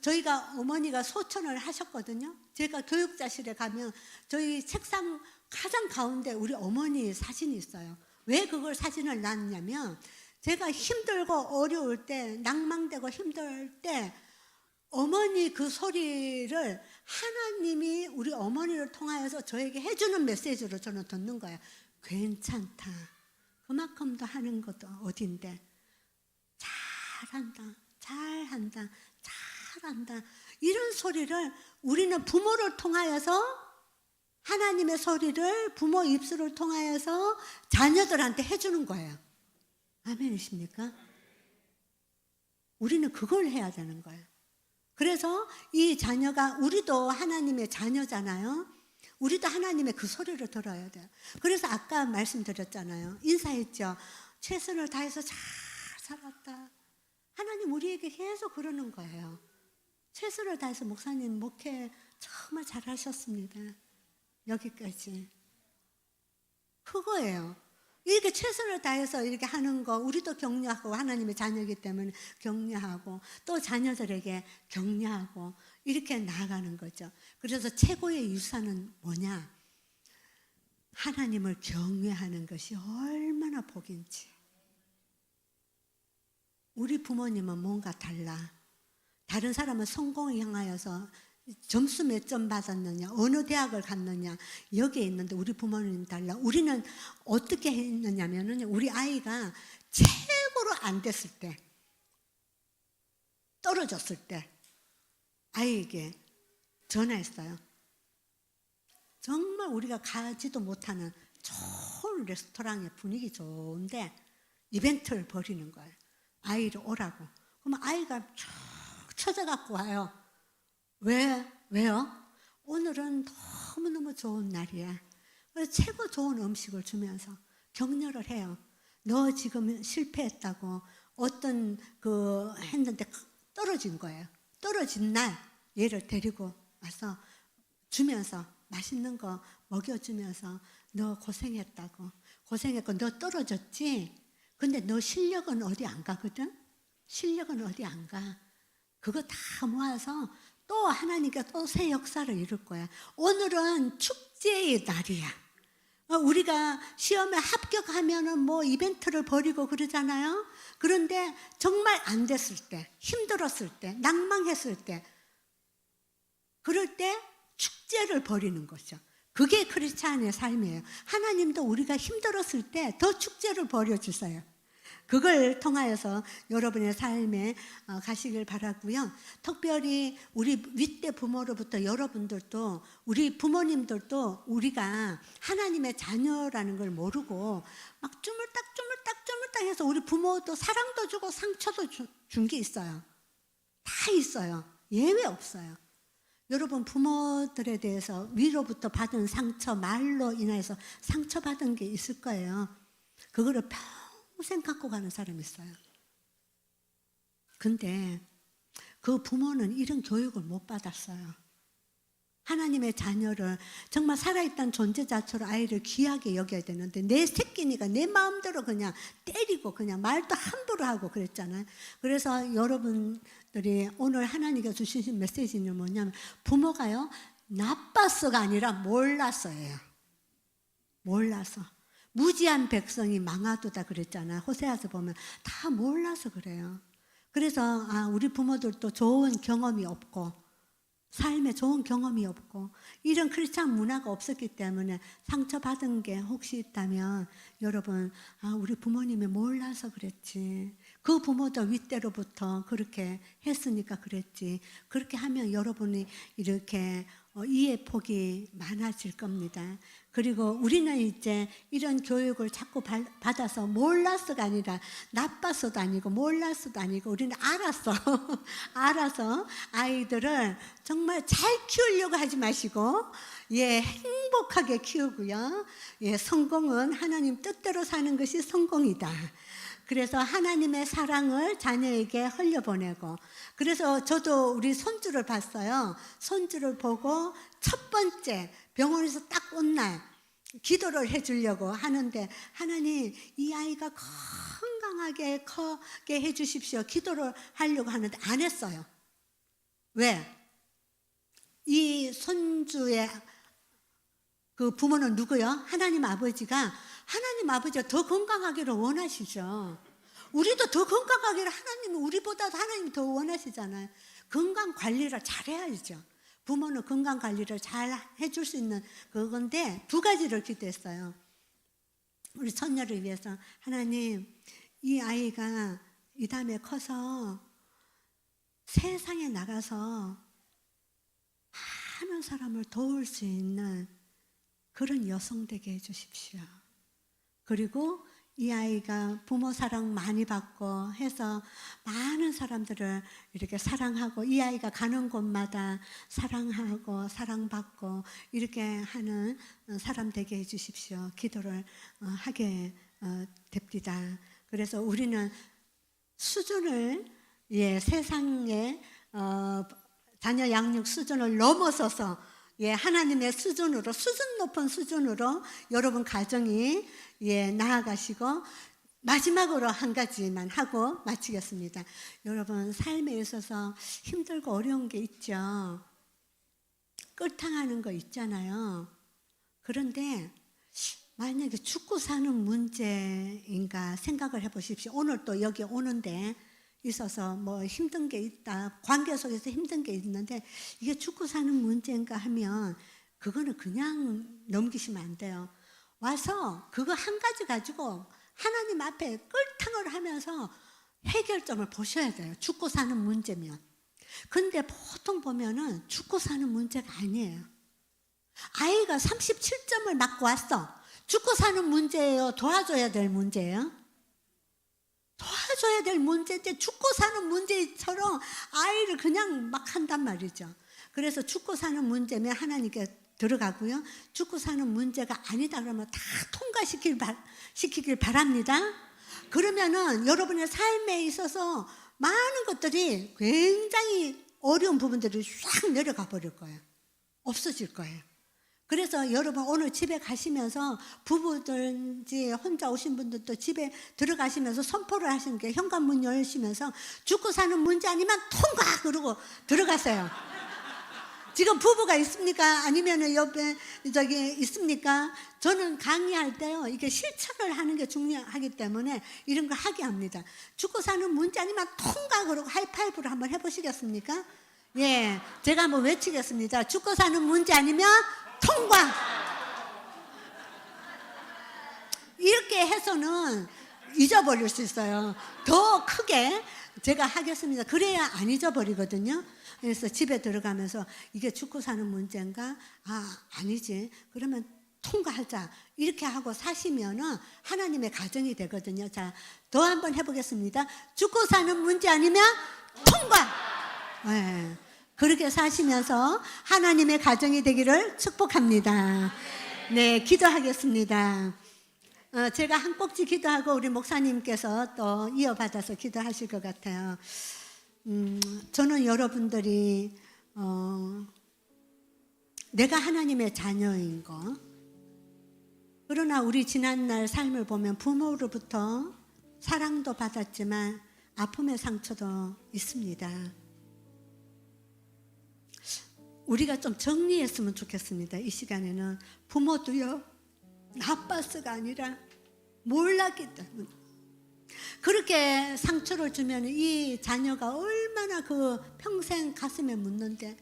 저희가 어머니가 소천을 하셨거든요. 제가 교육자실에 가면 저희 책상 가장 가운데 우리 어머니 사진이 있어요. 왜 그걸 사진을 놨냐면, 제가 힘들고 어려울 때, 낭망되고 힘들 때 어머니 그 소리를 하나님이 우리 어머니를 통하여서 저에게 해주는 메시지로 저는 듣는 거예요. 괜찮다. 그만큼 더 하는 것도 어딘데. 잘한다. 잘한다. 잘한다. 이런 소리를 우리는 부모를 통하여서, 하나님의 소리를 부모 입술을 통하여서 자녀들한테 해주는 거예요. 아멘이십니까? 우리는 그걸 해야 되는 거예요. 그래서 이 자녀가, 우리도 하나님의 자녀잖아요. 우리도 하나님의 그 소리를 들어야 돼요. 그래서 아까 말씀드렸잖아요. 인사했죠. 최선을 다해서 잘 살았다. 하나님 우리에게 계속 그러는 거예요. 최선을 다해서 목사님 목회 정말 잘하셨습니다. 여기까지. 그거예요. 이렇게 최선을 다해서 이렇게 하는 거 우리도 격려하고, 하나님의 자녀이기 때문에 격려하고, 또 자녀들에게 격려하고, 이렇게 나아가는 거죠. 그래서 최고의 유산은 뭐냐? 하나님을 경외하는 것이 얼마나 복인지. 우리 부모님은 뭔가 달라. 다른 사람은 성공을 향하여서 점수 몇 점 받았느냐, 어느 대학을 갔느냐, 여기에 있는데 우리 부모님 달라. 우리는 어떻게 했느냐면은, 우리 아이가 최고로 안 됐을 때, 떨어졌을 때 아이에게 전화했어요. 정말 우리가 가지도 못하는 좋은 레스토랑에 분위기 좋은데 이벤트를 벌이는 거예요. 아이를 오라고. 그러면 아이가 쭉 찾아갖고 와요. 왜요? 오늘은 너무너무 좋은 날이야. 그래서 최고 좋은 음식을 주면서 격려를 해요. 너 지금 실패했다고, 어떤 했는데 떨어진 거예요. 떨어진 날 얘를 데리고 와서 주면서 맛있는 거 먹여주면서, 너 고생했다고. 고생했고 너 떨어졌지? 근데 너 실력은 어디 안 가거든? 실력은 어디 안 가. 그거 다 모아서 또 하나님께 또 새 역사를 이룰 거야. 오늘은 축제의 날이야. 우리가 시험에 합격하면은 뭐 이벤트를 벌이고 그러잖아요. 그런데 정말 안 됐을 때, 힘들었을 때, 낭망했을 때, 그럴 때 축제를 벌이는 거죠. 그게 크리스찬의 삶이에요. 하나님도 우리가 힘들었을 때 더 축제를 벌여주세요. 그걸 통하여서 여러분의 삶에 가시길 바라고요. 특별히 우리 윗대 부모로부터 여러분들도, 우리 부모님들도 우리가 하나님의 자녀라는 걸 모르고 막 주물딱 해서 우리 부모도 사랑도 주고 상처도 준 게 있어요. 다 있어요. 예외 없어요. 여러분 부모들에 대해서 위로부터 받은 상처, 말로 인해서 상처받은 게 있을 거예요. 그거를 평생 갖고 가는 사람이 있어요. 근데 그 부모는 이런 교육을 못 받았어요. 하나님의 자녀를 정말 살아있던 존재자처럼 아이를 귀하게 여겨야 되는데 내 새끼니까 내 마음대로 그냥 때리고 그냥 말도 함부로 하고 그랬잖아요. 그래서 여러분들이 오늘 하나님께서 주신 메시지는 뭐냐면 부모가요 나빠서가 아니라 몰랐어요. 몰라서. 무지한 백성이 망하도다 그랬잖아요. 호세아서 보면 다 몰라서 그래요. 그래서 우리 부모들도 좋은 경험이 없고 삶에 좋은 경험이 없고 이런 크리스찬 문화가 없었기 때문에 상처받은 게 혹시 있다면 여러분 우리 부모님이 몰라서 그랬지. 그 부모도 윗대로부터 그렇게 했으니까 그랬지. 그렇게 하면 여러분이 이렇게 이해 폭이 많아질 겁니다. 그리고 우리는 이제 이런 교육을 자꾸 받아서 몰라서가 아니라 나빠서도 아니고 몰라서도 아니고 우리는 알아서 아이들을 정말 잘 키우려고 하지 마시고 행복하게 키우고요. 성공은 하나님 뜻대로 사는 것이 성공이다. 그래서 하나님의 사랑을 자녀에게 흘려보내고 그래서 저도 우리 손주를 봤어요. 손주를 보고 첫 번째 병원에서 딱 온 날 기도를 해주려고 하는데 하나님 이 아이가 건강하게 크게 해주십시오. 기도를 하려고 하는데 안 했어요. 왜? 이 손주의 그 부모는 누구요? 하나님 아버지가 더 건강하기를 원하시죠. 우리도 더 건강하기를 하나님은 우리보다도 하나님 더 원하시잖아요. 건강 관리를 잘해야죠. 부모는 건강 관리를 잘 해줄 수 있는 그건데 두 가지를 기도했어요. 우리 손녀를 위해서 하나님 이 아이가 이 다음에 커서 세상에 나가서 많은 사람을 도울 수 있는 그런 여성 되게 해주십시오. 그리고 이 아이가 부모 사랑 많이 받고 해서 많은 사람들을 이렇게 사랑하고 이 아이가 가는 곳마다 사랑하고 사랑받고 이렇게 하는 사람 되게 해주십시오. 기도를 하게 됩니다. 그래서 우리는 수준을 세상의 자녀 양육 수준을 넘어서서 하나님의 수준으로 수준 높은 수준으로 여러분 가정이 나아가시고 마지막으로 한 가지만 하고 마치겠습니다. 여러분 삶에 있어서 힘들고 어려운 게 있죠. 끌탕하는 거 있잖아요. 그런데 만약에 죽고 사는 문제인가 생각을 해보십시오. 오늘 또 여기 오는데 있어서 뭐 힘든 게 있다. 관계 속에서 힘든 게 있는데 이게 죽고 사는 문제인가 하면 그거는 그냥 넘기시면 안 돼요. 와서 그거 한 가지 가지고 하나님 앞에 끌탕을 하면서 해결점을 보셔야 돼요. 죽고 사는 문제면. 근데 보통 보면은 죽고 사는 문제가 아니에요. 아이가 37점을 맞고 왔어. 죽고 사는 문제예요? 도와줘야 될 문제예요? 도와줘야 될 문제인데 죽고 사는 문제처럼 아이를 그냥 막 한단 말이죠. 그래서 죽고 사는 문제면 하나님께 들어가고요. 죽고 사는 문제가 아니다 그러면 다 통과시키길 바랍니다. 그러면은 여러분의 삶에 있어서 많은 것들이 굉장히 어려운 부분들이 싹 내려가 버릴 거예요. 없어질 거예요. 그래서 여러분 오늘 집에 가시면서 부부든지 혼자 오신 분들도 집에 들어가시면서 선포를 하시는 게 현관문 열시면서 죽고 사는 문제 아니면 통과 그러고 들어가세요. 지금 부부가 있습니까? 아니면 옆에 있습니까? 저는 강의할 때요 이게 실천을 하는 게 중요하기 때문에 이런 걸 하게 합니다. 죽고 사는 문제 아니면 통과 그러고 하이파이브를 한번 해보시겠습니까? 제가 한번 외치겠습니다. 죽고 사는 문제 아니면 통과. 이렇게 해서는 잊어버릴 수 있어요. 더 크게 제가 하겠습니다. 그래야 안 잊어버리거든요. 그래서 집에 들어가면서 이게 죽고 사는 문제인가? 아니지. 그러면 통과하자. 이렇게 하고 사시면은 하나님의 가정이 되거든요. 자, 더 한번 해보겠습니다. 죽고 사는 문제 아니면 통과. 네. 그렇게 사시면서 하나님의 가정이 되기를 축복합니다. 네, 기도하겠습니다. 제가 한 꼭지 기도하고 우리 목사님께서 또 이어받아서 기도하실 것 같아요. 저는 여러분들이 내가 하나님의 자녀인 거, 그러나 우리 지난날 삶을 보면 부모로부터 사랑도 받았지만 아픔의 상처도 있습니다. 우리가 좀 정리했으면 좋겠습니다. 이 시간에는 부모도요, 나빠서가 아니라 몰랐기 때문에 그렇게 상처를 주면 이 자녀가 얼마나 그 평생 가슴에 묻는데,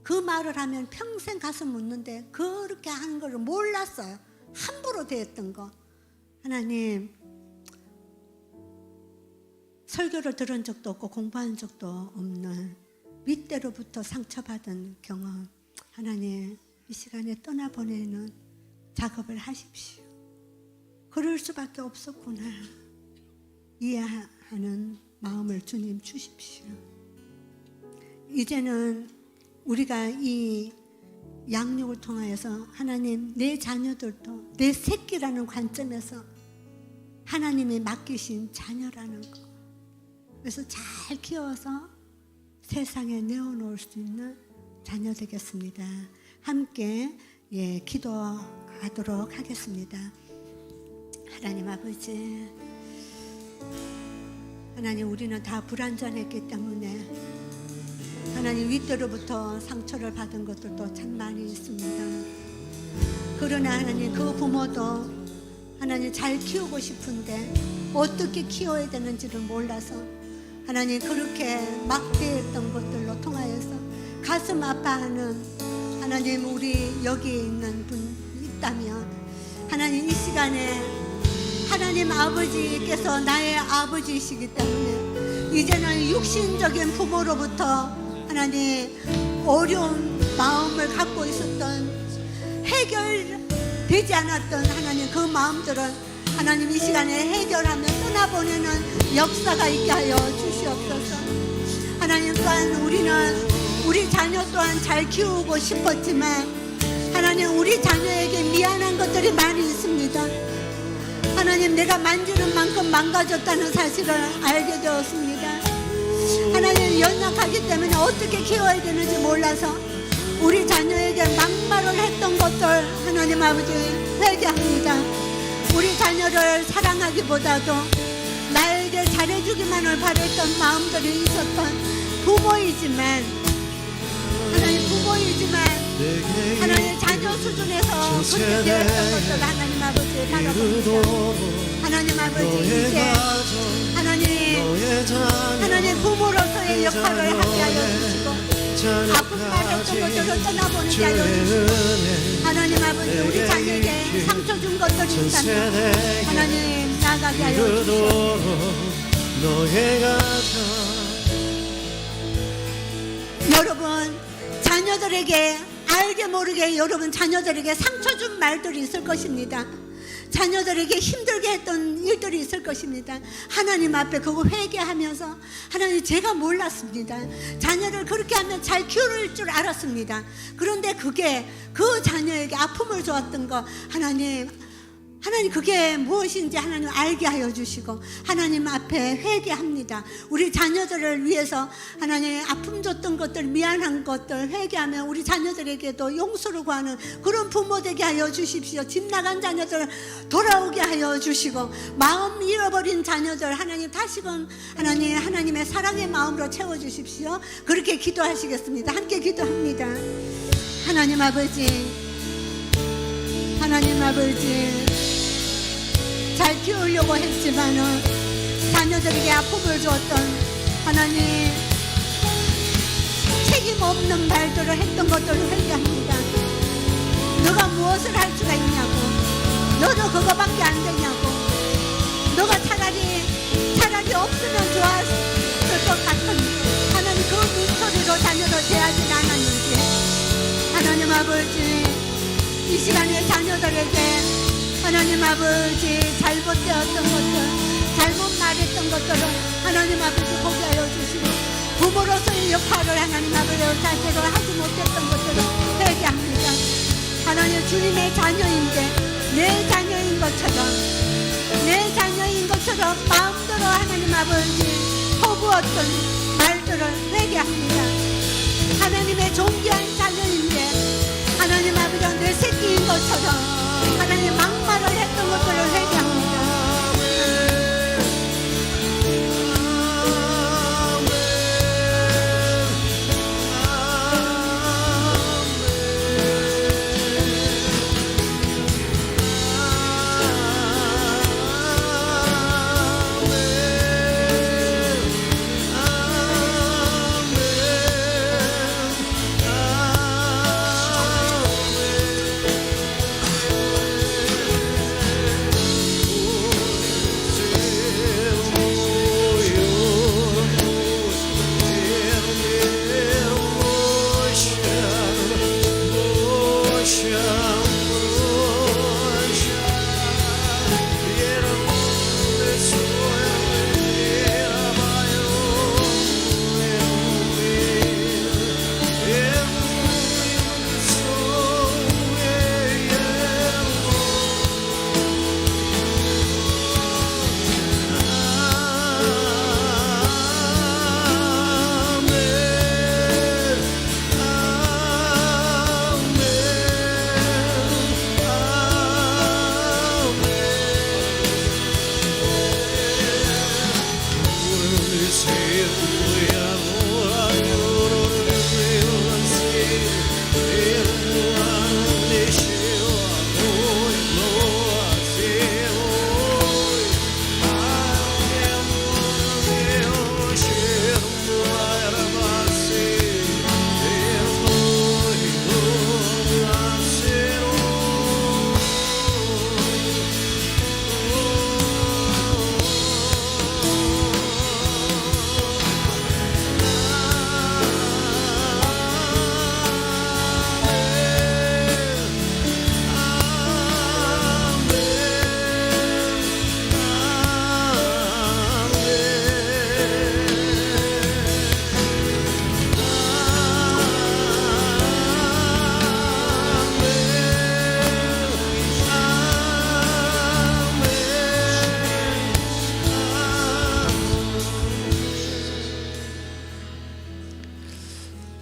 그 말을 하면 평생 가슴 묻는데 그렇게 하는 걸 몰랐어요. 함부로 대했던 거. 하나님, 설교를 들은 적도 없고 공부한 적도 없는 윗대로부터 상처받은 경험, 하나님 이 시간에 떠나보내는 작업을 하십시오. 그럴 수밖에 없었구나. 이해하는 마음을 주님 주십시오. 이제는 우리가 이 양육을 통하여서 하나님, 내 자녀들도 내 새끼라는 관점에서 하나님이 맡기신 자녀라는 거, 그래서 잘 키워서 세상에 내어놓을 수 있는 자녀 되겠습니다. 함께 기도하도록 하겠습니다. 하나님 아버지, 하나님, 우리는 다 불완전했기 때문에 하나님 윗대로부터 상처를 받은 것들도 참 많이 있습니다. 그러나 하나님, 그 부모도 하나님 잘 키우고 싶은데 어떻게 키워야 되는지를 몰라서 하나님 그렇게 막대했던 것들로 통하여서 가슴 아파하는 하나님, 우리 여기 있는 분 있다면 하나님, 이 시간에 하나님 아버지께서 나의 아버지이시기 때문에 이제는 육신적인 부모로부터 하나님 어려운 마음을 갖고 있었던, 해결되지 않았던 하나님 그 마음들을 하나님 이 시간에 해결하며 떠나보내는 역사가 있게 하여 주시옵소서. 하나님 또한 우리는 우리 자녀 또한 잘 키우고 싶었지만 하나님, 우리 자녀에게 미안한 것들이 많이 있습니다. 하나님, 내가 만지는 만큼 망가졌다는 사실을 알게 되었습니다. 하나님, 연약하기 때문에 어떻게 키워야 되는지 몰라서 우리 자녀에게 막말을 했던 것들 하나님 아버지 회개합니다. 우리 자녀를 사랑하기보다도 나에게 잘해주기만을 바랬던 마음들이 있었던 부모이지만 하나님 자녀 수준에서 그렇게 되었던 것들 하나님 아버지 바라봅니다. 하나님 아버지, 이제 하나님 부모로서의 역할을 하게 하여 주시고 아픈 말했던 것들을 떠나보내게 하여 주시고 하나님 아버지, 우리 자녀에게 상처 준 것들이 있다면 하나님 나가게 하여 주시고, 여러분 자녀들에게 알게 모르게 여러분 자녀들에게 상처 준 말들이 있을 것입니다. 자녀들에게 힘들게 했던 일들이 있을 것입니다. 하나님 앞에 그거 회개하면서 하나님, 제가 몰랐습니다. 자녀를 그렇게 하면 잘 키울 줄 알았습니다. 그런데 그게 그 자녀에게 아픔을 주었던 거 하나님 그게 무엇인지 하나님 알게 하여 주시고 하나님 앞에 회개합니다. 우리 자녀들을 위해서 하나님 아픔 줬던 것들, 미안한 것들 회개하며 우리 자녀들에게도 용서를 구하는 그런 부모 되게 하여 주십시오. 집 나간 자녀들 돌아오게 하여 주시고, 마음 잃어버린 자녀들 하나님 다시금 하나님의 사랑의 마음으로 채워주십시오. 그렇게 기도하시겠습니다. 함께 기도합니다. 하나님 아버지, 잘 키우려고 했지만은 자녀들에게 아픔을 주었던 하나님, 책임 없는 말들을 했던 것들을 회개합니다. 너가 무엇을 할 수가 있냐고, 너도 그거밖에 안 되냐고, 너가 차라리 자녀들에게 하나님 아버지 잘못되었던 것들, 잘못 말했던 것들을 하나님 아버지 보게 하여 주시고, 부모로서의 역할을 하나님 아버지 자세로 하지 못했던 것들을 회개합니다. 하나님 주님의 자녀인데 내 자녀인 것처럼 마음대로 하나님 아버지 허구었던 말들을 회개합니다. 하나님의 존귀한 자녀인데 하나님 아버지가 내 새끼인 것처럼 하나님 막말을 했던 것들을 회개합니다.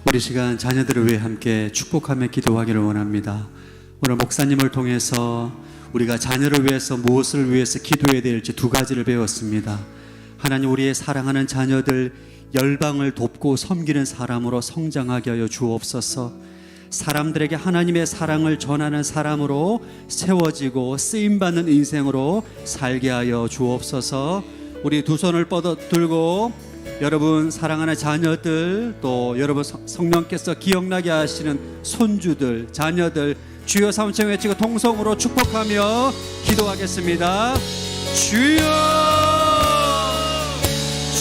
우리 시간 자녀들을 위해 함께 축복하며 기도하기를 원합니다. 오늘 목사님을 통해서 우리가 자녀를 위해서 무엇을 위해서 기도해야 될지 두 가지를 배웠습니다. 하나님, 우리의 사랑하는 자녀들 열방을 돕고 섬기는 사람으로 성장하게 하여 주옵소서. 사람들에게 하나님의 사랑을 전하는 사람으로 세워지고 쓰임받는 인생으로 살게 하여 주옵소서. 우리 두 손을 뻗어들고 여러분 사랑하는 자녀들, 또 여러분 성령께서 기억나게 하시는 손주들, 자녀들 주여 삼층 외치고 통성으로 축복하며 기도하겠습니다. 주여,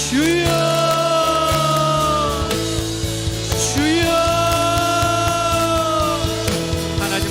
주여.